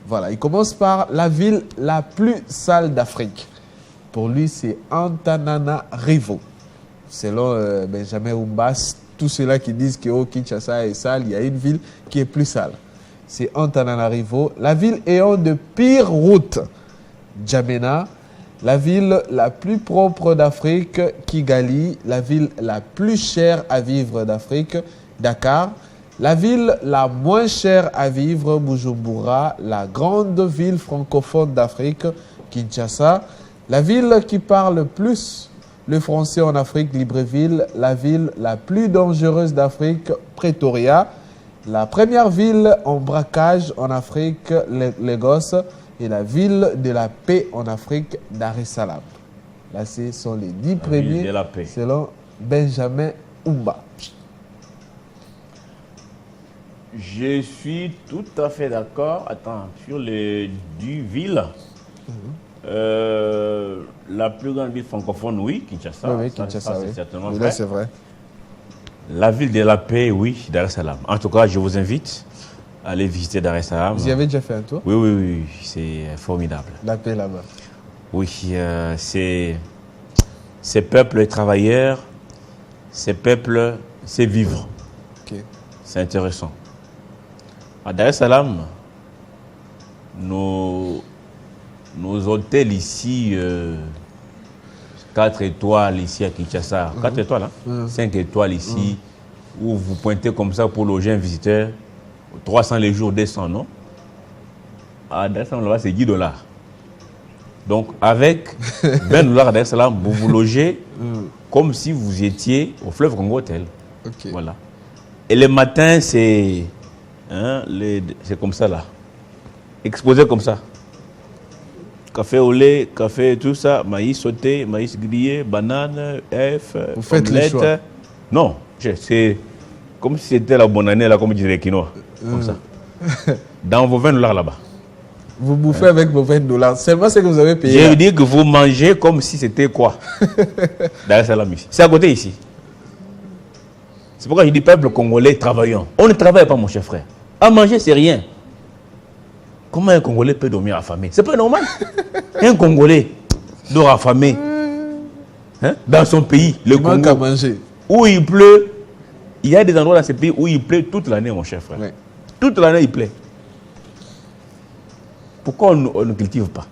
Voilà, il commence par la ville la plus sale d'Afrique. Pour lui, c'est Antananarivo. Selon Benjamin Oumba, tous ceux-là qui disent que Kinshasa est sale, il y a une ville qui est plus sale. C'est Antananarivo. La ville ayant de pires routes, Djamena. La ville la plus propre d'Afrique, Kigali. La ville la plus chère à vivre d'Afrique, Dakar. La ville la moins chère à vivre, Bujumbura. La grande ville francophone d'Afrique, Kinshasa. La ville qui parle plus le français en Afrique, Libreville. La ville la plus dangereuse d'Afrique, Pretoria. La première ville en braquage en Afrique, Lagos. Et la ville de la paix en Afrique, Dar es Salaam. Là, ce sont les 10 premiers selon Benjamin Oumba. Je suis tout à fait d'accord. Attends, sur les 10 villes, la plus grande ville francophone, oui, Kinshasa. Oui, Kinshasa, c'est certainement oui, vrai. là, c'est vrai. La ville de la paix, oui, Dar es Salaam. En tout cas, je vous invite à aller visiter Dar es Salaam. Vous y avez déjà fait un tour? Oui, c'est formidable. La paix là-bas. Oui, ces peuples travailleurs, ces peuples, c'est vivre. Okay. C'est intéressant. À Dar es Salaam, nos hôtels ici, 4 étoiles ici à Kinshasa, 4 étoiles, hein? 5 étoiles ici, où vous pointez comme ça pour loger un visiteur, 300 les jours, 200, non? À Dar es Salaam, là-bas, c'est $10. Donc, avec $20 à Dar es Salaam, vous vous logez comme si vous étiez au fleuve Congo Hotel. Okay. Voilà. Et le matin, c'est c'est comme ça, là. Exposé comme ça. Café au lait, café, tout ça, maïs sauté, maïs grillé, banane, œufs, vous faites le choix? Non, c'est comme si c'était la bonne année, là, comme disaient les Quinois. Comme ça. Dans vos $20 là-bas. Vous bouffez avec vos $20. Seulement ce que vous avez payé. Je veux dire que vous mangez comme si c'était quoi? Dar es Salaam ici. C'est à côté ici. C'est pourquoi je dis peuple congolais travaillant. On ne travaille pas, mon cher frère. À manger, c'est rien. Comment un Congolais peut dormir affamé? C'est pas normal. Un Congolais dort affamé. Hein? Dans son pays, le Congo, manque à manger. Où il pleut. Il y a des endroits dans ce pays où il pleut toute l'année, mon cher frère. Oui. Toute l'année, il pleut. Pourquoi on ne cultive pas?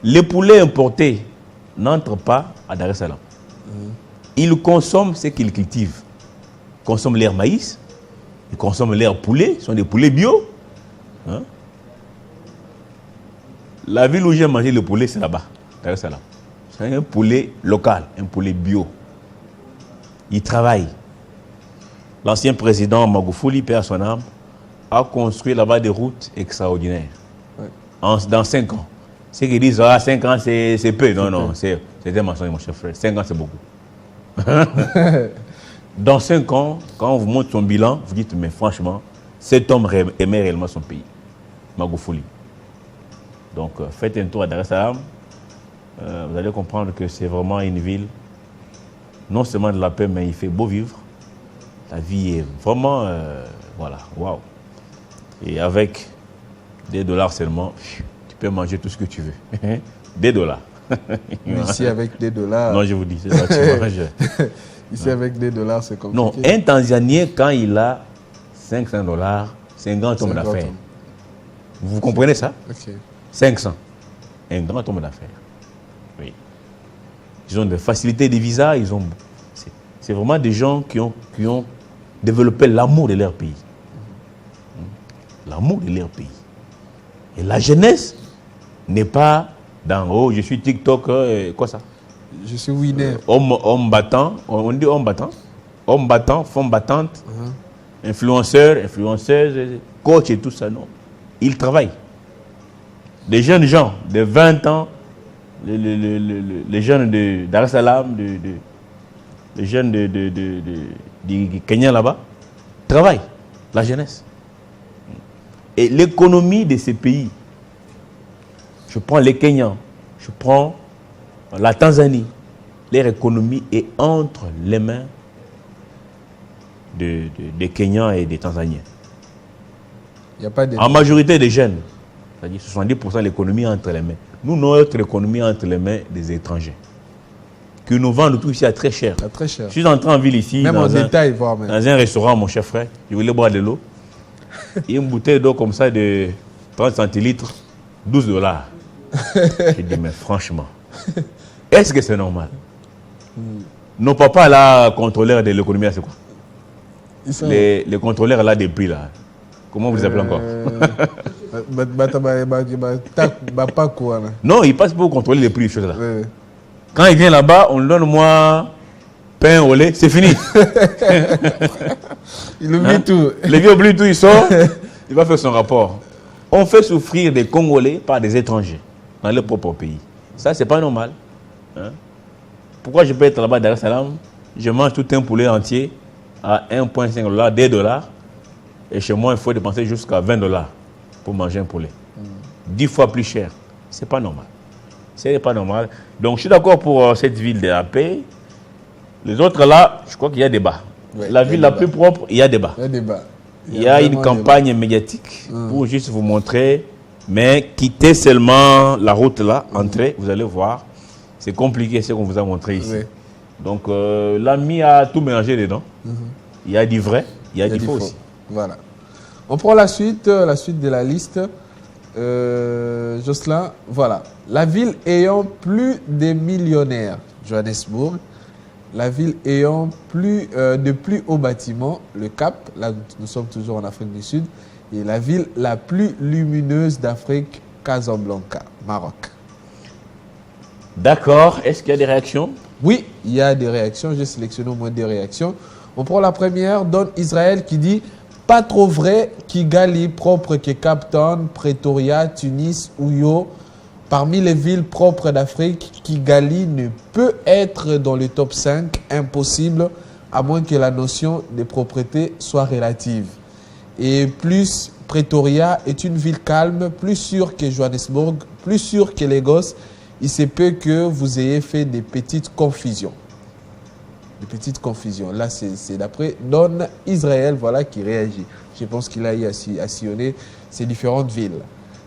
Les poulets importés n'entrent pas à Dar es Salaam. Ils consomment ce qu'ils cultivent. Ils consomment leur maïs, ils consomment leur poulet, ce sont des poulets bio. Hein? La ville où j'ai mangé le poulet, c'est là-bas, Dar es Salaam. C'est un poulet local, un poulet bio. Ils travaillent. L'ancien président Magufuli, paix à son âme, a construit là-bas des routes extraordinaires. Dans 5 ans. Ceux qui disent 5 ans c'est peu. Non, c'est un mensonge, mon cher frère. 5 ans c'est beaucoup. Dans 5 ans, quand on vous montre son bilan, vous dites, mais franchement, cet homme aimait réellement son pays. Magufuli. Donc faites un tour à Dar es Salaam. Vous allez comprendre que c'est vraiment une ville, non seulement de la paix, mais il fait beau vivre. La vie est vraiment, voilà, waouh. Et avec $2 seulement, tu peux manger tout ce que tu veux. $2. Ici, avec $2. Non, je vous dis, c'est ça que tu manges. Ici, avec $2, c'est compliqué. Non, un Tanzanien, quand il a $500, c'est un grand homme d'affaires. Vous comprenez ça? 500. Un grand homme d'affaires. Oui. Ils ont des facilités de visa. C'est vraiment des gens qui ont développé l'amour de leur pays. L'amour de leur pays. Et la jeunesse n'est pas dans « Oh, je suis TikTok, quoi ça ?» Je suis winner. Homme battant, on dit homme battant. Homme battant, femme battante, influenceur, influenceuse, coach et tout ça, non. Ils travaillent. Des jeunes gens de 20 ans, les jeunes de Dar es Salaam, les jeunes du Kenya là-bas, travaillent, la jeunesse. Et l'économie de ces pays, je prends les Kenyans, je prends la Tanzanie, leur économie est entre les mains des Kenyans et des Tanzaniens. Il y a pas de... En majorité des jeunes, c'est-à-dire 70% de l'économie entre les mains. Nous, notre économie entre les mains des étrangers. Qui nous vendent tout ici à très cher. Très cher. Je suis entré en ville ici, même dans, en détail, voire même. Dans un restaurant, mon cher frère, je voulais boire de l'eau. Et une bouteille d'eau comme ça de 30 centilitres, $12. Je dis, mais franchement, est-ce que c'est normal? Nos papas là, contrôleurs de l'économie, c'est quoi? Les contrôleurs là des prix là. Comment vous les appelez encore? Non, ils passent pour contrôler les prix, choses là. Quand il vient là-bas, on donne moi pain au lait, c'est fini. Il oublie tout. Le vieux oublie tout, il sort, il va faire son rapport. On fait souffrir des Congolais par des étrangers dans leur propre pays. Ça, c'est pas normal. Hein? Pourquoi je peux être là-bas à Dar es Salaam, je mange tout un poulet entier à $1,5, $2, et chez moi, il faut dépenser jusqu'à $20 pour manger un poulet. 10 fois plus cher. C'est pas normal. C'est pas normal. Donc, je suis d'accord pour cette ville de la paix. Les autres là, je crois qu'il y a débat. Oui, la ville la plus propre, il y a débat. Il y a une campagne médiatique pour juste vous montrer, mais quittez seulement la route là, entrez, vous allez voir. C'est compliqué ce qu'on vous a montré ici. Oui. Donc, l'ami a tout mélangé dedans. Il y a du vrai, il y a du faux aussi. Voilà. On prend la suite de la liste. Jocelyn, voilà. La ville ayant plus de millionnaires, Johannesburg. La ville ayant de plus hauts bâtiments, le Cap, là nous sommes toujours en Afrique du Sud, et la ville la plus lumineuse d'Afrique, Casablanca, Maroc. D'accord. Est-ce qu'il y a des réactions? Oui, il y a des réactions. J'ai sélectionné au moins des réactions. On prend la première, Don Israël qui dit « Pas trop vrai, Kigali propre que Cape Town, Pretoria, Tunis, Ouyo. Parmi les villes propres d'Afrique, Kigali ne peut être dans le top 5, impossible, à moins que la notion de propreté soit relative. Et plus, Pretoria est une ville calme, plus sûre que Johannesburg, plus sûre que Lagos. Il se peut que vous ayez fait des petites confusions. Des petites confusions. Là, c'est d'après Don Israël, voilà, qui réagit. Je pense qu'il a à sillonner ces différentes villes.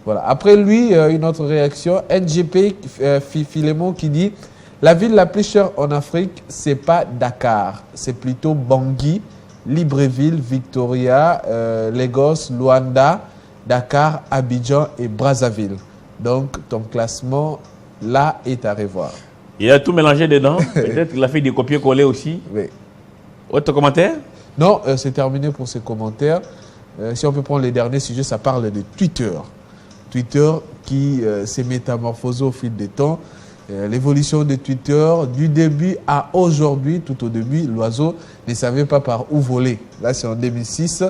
Voilà. Après lui, une autre réaction, NGP Philémon qui dit « La ville la plus chère en Afrique, c'est pas Dakar, c'est plutôt Bangui, Libreville, Victoria, Lagos, Luanda, Dakar, Abidjan et Brazzaville. » Donc, ton classement, là, est à revoir. Il a tout mélangé dedans. Peut-être qu'il a fait des copier-coller aussi. Oui. Autre commentaire? Non, c'est terminé pour ces commentaires. Si on peut prendre les derniers sujets, ça parle de Twitter. Twitter qui s'est métamorphosé au fil des temps. L'évolution de Twitter, du début à aujourd'hui, tout au début, l'oiseau ne savait pas par où voler. Là, c'est en 2006.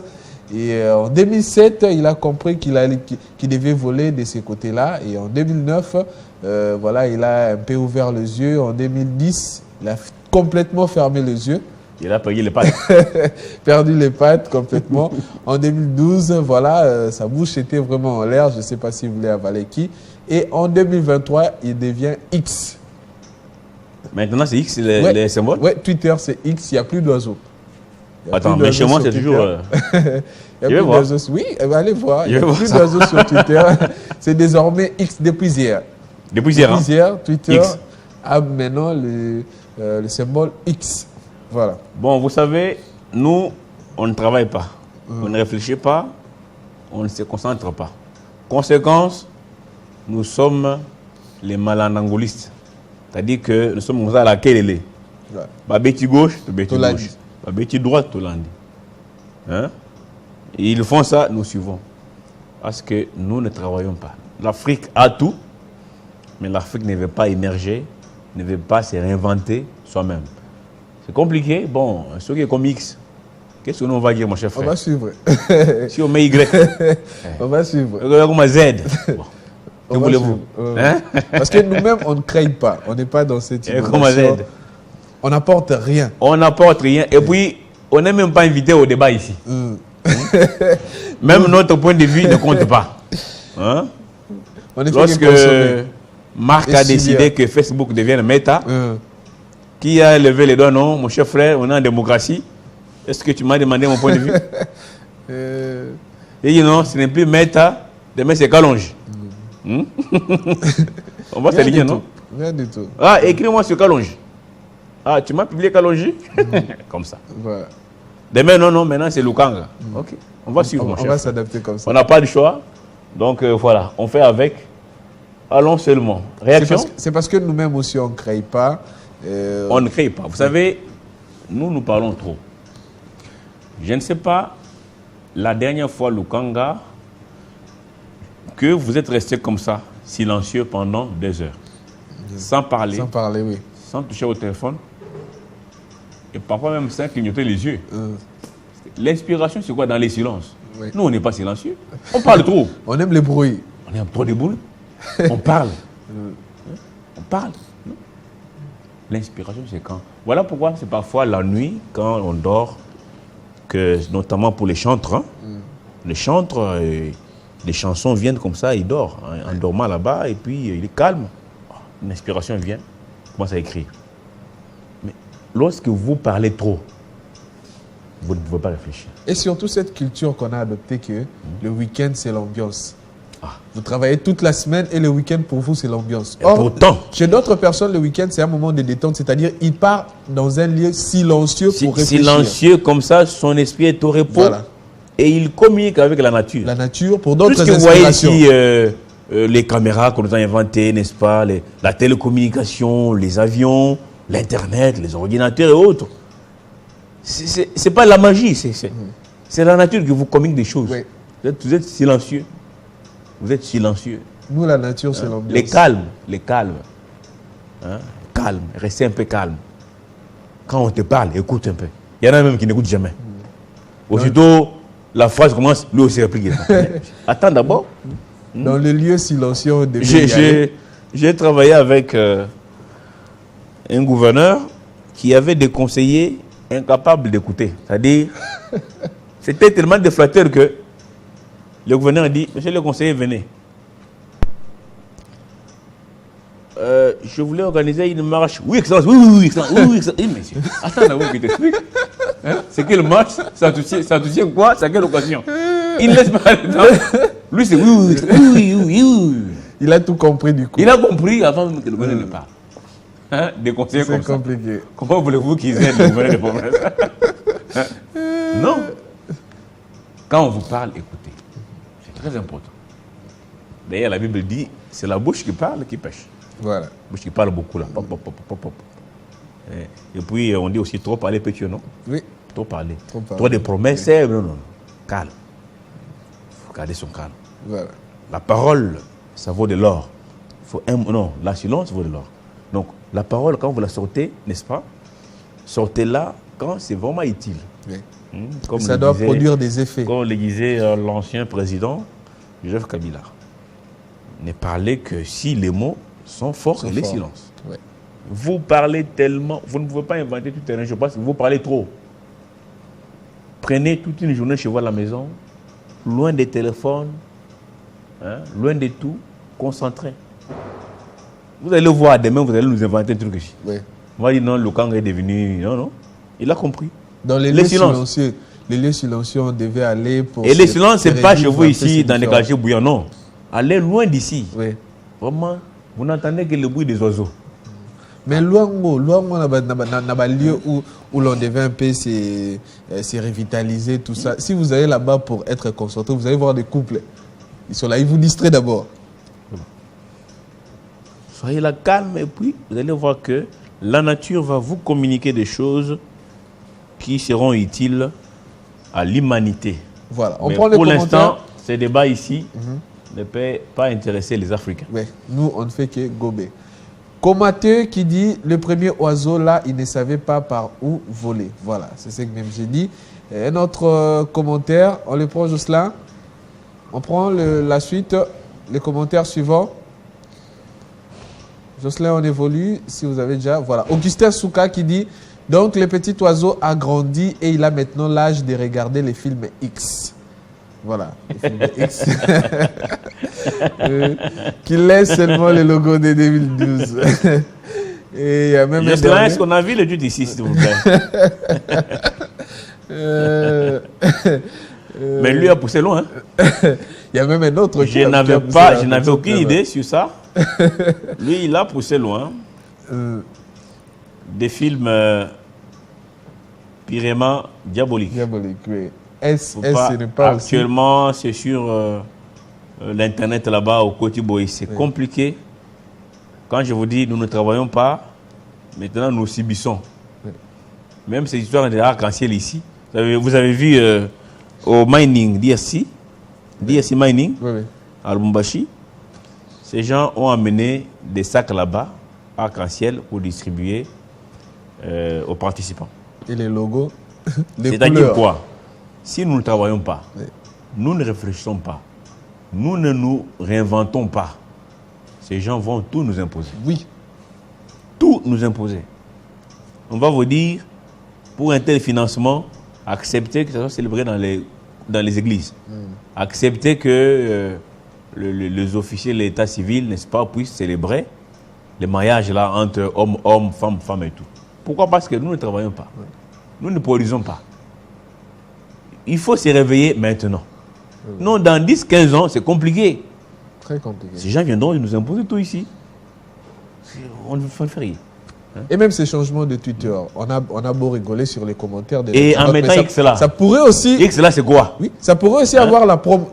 Et en 2007, il a compris qu'il devait voler de ces côtés-là. Et en 2009, voilà, il a un peu ouvert les yeux. En 2010, il a complètement fermé les yeux. Il a perdu les pattes. Perdu les pattes complètement. En 2012, voilà, sa bouche était vraiment en l'air. Je ne sais pas si vous voulez avaler qui. Et en 2023, il devient X. Maintenant, c'est X les symboles? Oui, Twitter, c'est X. Il n'y a plus d'oiseaux. Attends, mais chez moi, c'est toujours... Il y a plus d'oiseaux. Oui, allez voir. Il n'y a plus d'oiseaux sur Twitter. C'est désormais X depuis hier. Depuis hier, Twitter a maintenant le symbole X. Voilà. Bon, vous savez, nous, on ne travaille pas. On ne réfléchit pas. On ne se concentre pas. Conséquence, nous sommes les malanangolistes. C'est-à-dire que nous sommes à la Kélélé. Babeti gauche, Babeti gauche. Babeti droite, Tolandi. Hein? Et ils font ça, nous suivons. Parce que nous ne travaillons pas. L'Afrique a tout, mais l'Afrique ne veut pas émerger, ne veut pas se réinventer soi-même. C'est compliqué. Bon, ce qui est comme X, qu'est-ce que nous on va dire, mon chef frère? On va suivre. Si on met Y, on va suivre. Comme Z. Bon. Que voulez-vous? Hein? Parce que nous-mêmes, on ne crée pas. On n'est pas dans cette situation. On n'apporte rien. On n'apporte rien. Et puis, on n'est même pas invité au débat ici. Même notre point de vue ne compte pas. Hein? Lorsque Marc a décidé que Facebook devienne Meta, qui a levé les doigts? Non, mon cher frère, on est en démocratie. Est-ce que tu m'as demandé mon point de vue? Et non, ce n'est plus Meta, demain c'est Kalonji. On va s'aligner, non? Rien du tout. Ah, écris-moi sur Kalonji. Ah, tu m'as publié Kalonji? Comme ça. Voilà. Demain, non, maintenant c'est Lukanga. Ok, on va suivre, mon cher. On va s'adapter comme ça. On n'a pas de choix. Donc voilà, on fait avec. Allons seulement. Réaction? C'est parce que nous-mêmes aussi, on ne crée pas. On ne crée pas. Vous savez, nous parlons trop. Je ne sais pas, la dernière fois, Lukanga, que vous êtes resté comme ça, silencieux pendant 2 heures. Sans parler. Sans parler, oui. Sans toucher au téléphone. Et parfois même sans clignoter les yeux. L'inspiration, c'est quoi dans les silences? Oui. Nous, on n'est pas silencieux. On parle trop. On aime les bruits. On aime trop les bruits. On parle. On parle. L'inspiration, c'est quand? Voilà pourquoi c'est parfois la nuit, quand on dort, que, notamment pour les chantres. Hein, les chantres, les chansons viennent comme ça, il dort. En dormant là-bas, et puis il est calme. Une inspiration vient, il commence à écrire. Mais lorsque vous parlez trop, vous ne pouvez pas réfléchir. Et surtout cette culture qu'on a adoptée que le week-end, c'est l'ambiance. Vous travaillez toute la semaine et le week-end, pour vous, c'est l'ambiance. Or, pourtant, chez d'autres personnes, le week-end, c'est un moment de détente. C'est-à-dire, il part dans un lieu silencieux pour réfléchir. Silencieux, comme ça, son esprit est au repos. Voilà. Et il communique avec la nature. La nature, pour d'autres inspirations. Vous voyez ici les caméras qu'on nous a inventées, n'est-ce pas, la télécommunication, les avions, l'Internet, les ordinateurs et autres. C'est pas la magie, c'est la nature qui vous communique des choses. Oui. Vous êtes silencieux. Vous êtes silencieux. Nous, la nature, c'est l'ambiance. Les calmes. Hein? Calme, restez un peu calme. Quand on te parle, écoute un peu. Il y en a même qui n'écoutent jamais. Aussitôt, la phrase commence, lui aussi réplique. Attends d'abord. Dans le lieu silencieux, j'ai travaillé avec un gouverneur qui avait des conseillers incapables d'écouter. C'est-à-dire, c'était tellement déflateur que le gouverneur a dit, monsieur le conseiller, venez. Je voulais organiser une marche. Oui, excellence, oui, excellence. Oui, monsieur. Attends, d'abord qu'il t'explique. Hein? C'est quelle marche? Ça te tient quoi? C'est à quelle occasion? Il ne laisse pas le temps. Lui, c'est oui. Il a tout compris du coup. Il a compris avant même que le gouverneur ne parle. Hein? Des conseillers comme ça. C'est compliqué. Comment voulez-vous qu'ils aident le gouverneur de province? Non. Quand on vous parle, écoutez. C'est très important. D'ailleurs, la Bible dit, c'est la bouche qui parle qui pêche. Voilà. La bouche qui parle beaucoup là. Pop. Et puis, on dit aussi trop parler pétueux, non? Oui. Trop parler. Trop de promesses. Non. Calme. Il faut garder son calme. Voilà. La parole, ça vaut de l'or. La silence vaut de l'or. Donc, la parole, quand vous la sortez, n'est-ce pas? Sortez-la quand c'est vraiment utile. Oui. Comme ça doit produire des effets. Comme le disait l'ancien président, Joseph Kabila. Ne parlez que si les mots sont forts et les silences. Ouais. Vous parlez tellement, vous ne pouvez pas inventer tout terrain, je pense que vous parlez trop. Prenez toute une journée chez vous à la maison, loin des téléphones, hein, loin de tout, concentré. Vous allez voir demain, vous allez nous inventer un truc ici. Oui. On va dire non, Lukanga est devenu... Non, il a compris. Dans les lieux silencieux, on devait aller pour... Et les silences, ce n'est pas chez vous ici, dans les quartiers bouillants, non. Allez loin d'ici. Oui. Vraiment, vous n'entendez que le bruit des oiseaux. Mais loin, on a un lieu où l'on devait un peu se revitaliser, tout ça. Si vous allez là-bas pour être concentré, vous allez voir des couples. Ils sont là, ils vous distraient d'abord. Soyez là calme et puis vous allez voir que la nature va vous communiquer des choses qui seront utiles à l'humanité. Voilà. Mais pour l'instant, ces débats ici ne peuvent pas intéresser les Africains. Oui, nous, on ne fait que gober. Comateux qui dit, le premier oiseau là, il ne savait pas par où voler. Voilà, c'est ce que même j'ai dit. Et un autre commentaire, on le prend Jocelyn. On prend la suite, les commentaires suivants. Jocelyn, on évolue, si vous avez déjà... Voilà. Augustin Souka qui dit, donc le petit oiseau a grandi et il a maintenant l'âge de regarder les films X. Voilà, les films X. Qu'il laisse seulement le logo de 2012. Et il y a même Jocelyn, est-ce qu'on a vu le dude ici, s'il vous plaît? Mais lui a poussé loin. Il y a même un autre Je n'avais aucune idée sur ça. Lui, il a poussé loin. Des films purement diaboliques. Diabolique, oui. Ce n'est pas actuellement, aussi... c'est sur l'internet là-bas au Côte-Bois. C'est compliqué. Quand je vous dis, nous ne travaillons pas, maintenant nous subissons. Oui. Même ces histoires d'arc-en-ciel ici. Vous avez vu au mining DSC Mining, à Lubumbashi, ces gens ont amené des sacs là-bas, arc-en-ciel, pour distribuer aux participants. Et les logos, c'est-à-dire quoi? Si nous ne travaillons pas, nous ne réfléchissons pas, nous ne nous réinventons pas, ces gens vont tout nous imposer. Oui. Tout nous imposer. On va vous dire, pour un tel financement, acceptez que ça soit célébré dans les églises. Acceptez que les officiers de l'état civil, n'est-ce pas, puissent célébrer les mariages là entre hommes, femmes et tout. Pourquoi? Parce que nous ne travaillons pas. Nous ne produisons pas. Il faut se réveiller maintenant. Non, dans 10-15 ans, c'est compliqué. Très compliqué. Ces gens viendront nous imposer tout ici. On ne fait rien. Et même ces changements de Twitter, on a beau rigoler sur les commentaires. Et en mettant X là. Ça pourrait aussi... X là, c'est quoi? Oui, ça pourrait aussi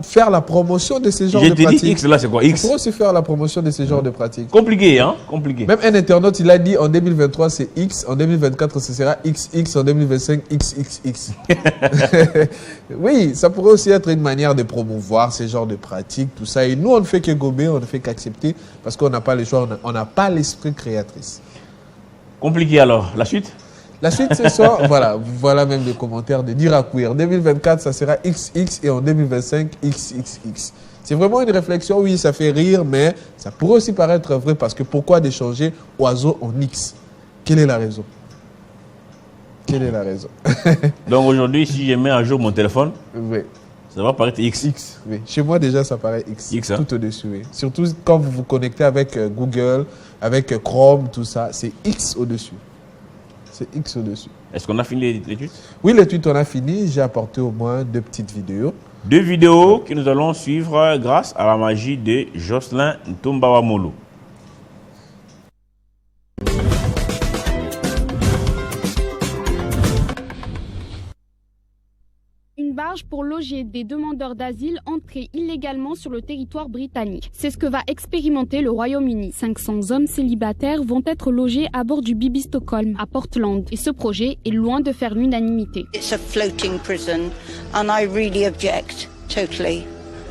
faire la promotion de ces genres de pratiques. Je te dis X là, c'est quoi? X. Ça pourrait aussi faire la promotion de ces genres de pratiques. Compliqué, hein? Compliqué. Même un internaute, il a dit en 2023 c'est X, en 2024 ce sera XX, en 2025 XXX. Oui, ça pourrait aussi être une manière de promouvoir ces genres de pratiques, tout ça. Et nous, on ne fait que gober, on ne fait qu'accepter parce qu'on n'a pas le choix, on n'a pas l'esprit créatrice. Compliqué alors. La suite? La suite, c'est ça. Voilà même les commentaires de Diraquir. En 2024, ça sera XX et en 2025, XXX. C'est vraiment une réflexion, oui, ça fait rire, mais ça pourrait aussi paraître vrai parce que pourquoi d'échanger oiseau en X? Quelle est la raison? Quelle est la raison? Donc aujourd'hui, si je mets à jour mon téléphone, oui, ça va paraître X. X, oui. Chez moi, déjà, ça paraît X. X, hein? Tout au-dessus, oui. Surtout quand vous vous connectez avec Google, avec Chrome, tout ça, c'est X au-dessus. C'est X au-dessus. Est-ce qu'on a fini l'étude? Oui, l'étude, on a fini. J'ai apporté au moins 2 petites vidéos. 2 vidéos que nous allons suivre grâce à la magie de Jocelyn Ntombawamolo. Une barge pour loger des demandeurs d'asile entrés illégalement sur le territoire britannique. C'est ce que va expérimenter le Royaume-Uni. 500 hommes célibataires vont être logés à bord du Bibi Stockholm à Portland. Et ce projet est loin de faire l'unanimité. It's a floating prison and I really object totally.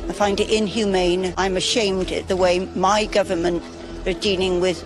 I find it inhumane. I'm ashamed at the way my government are dealing with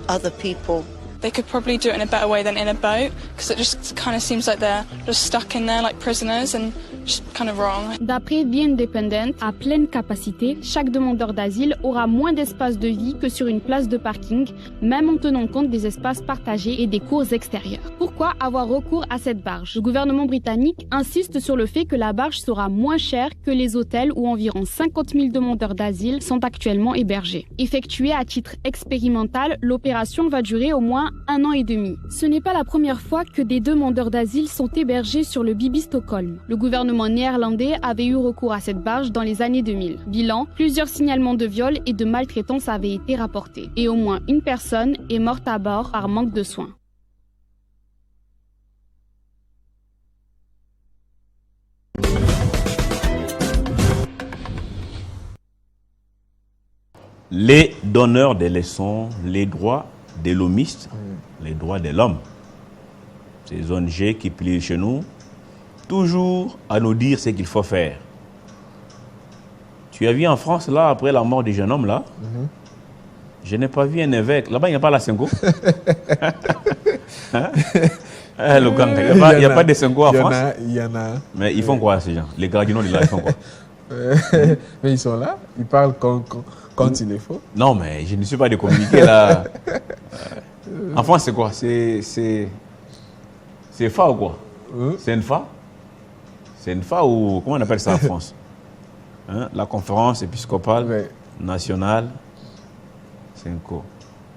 other people. They could probably do it in a better way than in a boat, because it just kind of seems like they're just stuck in there like prisoners and just kind of wrong. D'après The Independent, à pleine capacité, chaque demandeur d'asile aura moins d'espace de vie que sur une place de parking, même en tenant compte des espaces partagés et des cours extérieurs. Pourquoi avoir recours à cette barge? Le gouvernement britannique insiste sur le fait que la barge sera moins chère que les hôtels où environ 50 000 demandeurs d'asile sont actuellement hébergés. Effectuée à titre expérimental, l'opération va durer au moins 1 an et demi. Ce n'est pas la première fois que des demandeurs d'asile sont hébergés sur le Bibi Stockholm. Le gouvernement néerlandais avait eu recours à cette barge dans les années 2000. Bilan, plusieurs signalements de viol et de maltraitance avaient été rapportés. Et au moins une personne est morte à bord par manque de soins. les donneurs de leçons, les droits des lomistes, les droits de l'homme. Ces ONG qui plient chez nous, toujours à nous dire ce qu'il faut faire. Tu as vu en France, là, après la mort du jeune homme, là, je n'ai pas vu un évêque. Là-bas, il n'y a pas la Sengo. Hein? Il n'y a pas de Sengo en France. Il y en a. Mais ils font quoi, ces gens? Les cardinaux, ils font quoi? Mais ils sont là, ils parlent quand il est faut. Non, mais je ne suis pas de communiquer là. En France, c'est quoi? C'est FA ou quoi? C'est une FA? C'est une FA ou comment on appelle ça en France? Hein? La conférence épiscopale nationale, c'est une co.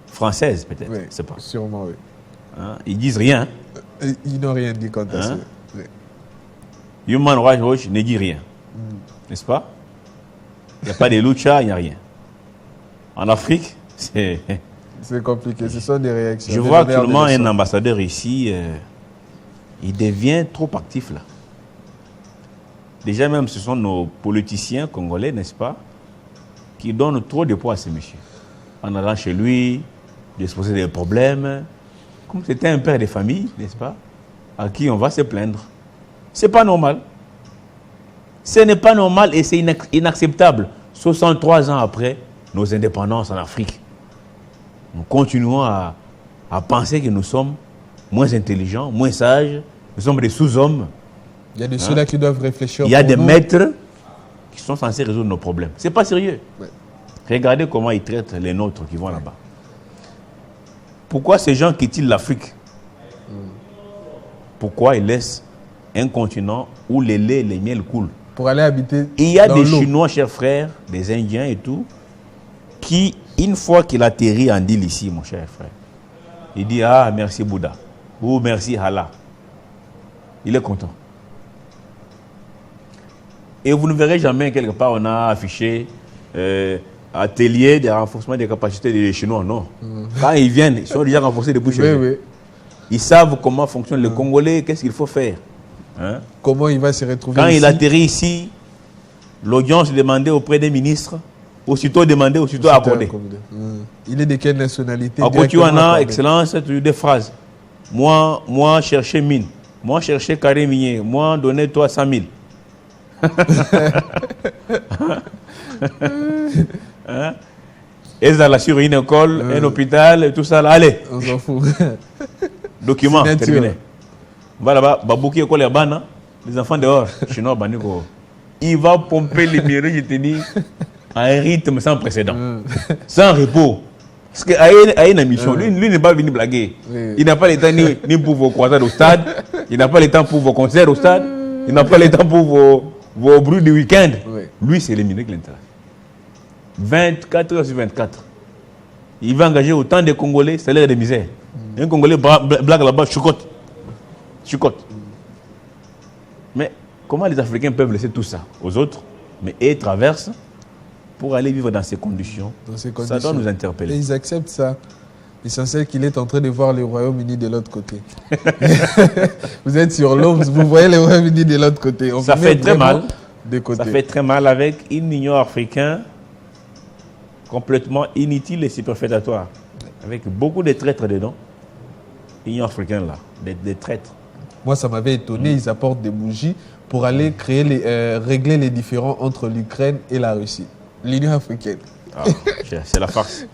Française peut-être, je ne sais pas. Sûrement, oui. Hein? Ils disent rien. Ils n'ont rien dit quant à ça. Human Rights Watch ne dit rien. N'est-ce pas? Il n'y a pas de lucha, il n'y a rien. En Afrique, c'est compliqué, ce sont des réactions. Je vois actuellement un ambassadeur ici, il devient trop actif là. Déjà même, ce sont nos politiciens congolais, n'est-ce pas, qui donnent trop de poids à ces messieurs. En allant chez lui, d'exposer des problèmes, comme c'était un père de famille, n'est-ce pas, à qui on va se plaindre. C'est pas normal. Ce n'est pas normal et c'est inacceptable. 63 ans après nos indépendances en Afrique, nous continuons à penser que nous sommes moins intelligents, moins sages, nous sommes des sous-hommes. Il y a de ceux-là qui doivent réfléchir. Il y a des maîtres qui sont censés résoudre nos problèmes. Ce n'est pas sérieux. Regardez comment ils traitent les nôtres qui vont là-bas. Pourquoi ces gens quittent l'Afrique? Pourquoi ils laissent un continent où les laits et les miels coulent? Pour aller habiter. Il y a des Chinois, chers frères, des Indiens et tout, qui, une fois qu'il atterrit en île ici, mon cher frère, il dit ah merci Bouddha ou merci Allah. Il est content. Et vous ne verrez jamais quelque part on a affiché atelier de renforcement des capacités des Chinois, non. Quand ils viennent, ils sont déjà renforcés depuis chez eux. Ils savent comment fonctionnent les Congolais, qu'est-ce qu'il faut faire. Hein? Comment il va se retrouver quand ici? Il atterrit ici, l'audience demandée auprès des ministres, aussitôt demandée, aussitôt accordée. Il est de quelle nationalité? À Kotiwana, excellence, tu as des phrases. Moi, chercher mine. Moi, chercher carré minier. Moi, donnez-toi 100 000. Hein? Et ça, là, sur une école, un hôpital, tout ça, là, allez. On s'en fout. Document terminé. Voilà, Babouki école est ban, les enfants dehors. Chinois, Baniko. Il va pomper les miroirs, je te dis, à un rythme sans précédent, sans repos. Parce qu'à une émission, lui n'est pas venu blaguer. Il n'a pas le temps ni pour vos croisades au stade, il n'a pas le temps pour vos concerts au stade, il n'a pas le temps pour vos bruits du week-end. Lui, c'est éliminé que l'intérêt. 24 heures sur 24. Il va engager autant de Congolais, c'est l'air de misère. Un Congolais blague là-bas, chucote. Mais comment les Africains peuvent laisser tout ça aux autres, mais ils traversent pour aller vivre dans ces conditions? Ça doit nous interpeller. Et ils acceptent ça. L'essentiel qu'il est en train de voir le Royaume-Uni de l'autre côté. Vous êtes sur l'eau, vous voyez le Royaume-Uni de l'autre côté. Ça fait très mal. Ça fait très mal avec une union africaine complètement inutile et superfétatoire. Avec beaucoup de traîtres dedans. Union africaine là, des traîtres. Moi, ça m'avait étonné. Ils apportent des bougies pour aller régler les différends entre l'Ukraine et la Russie. L'Union africaine. C'est la farce.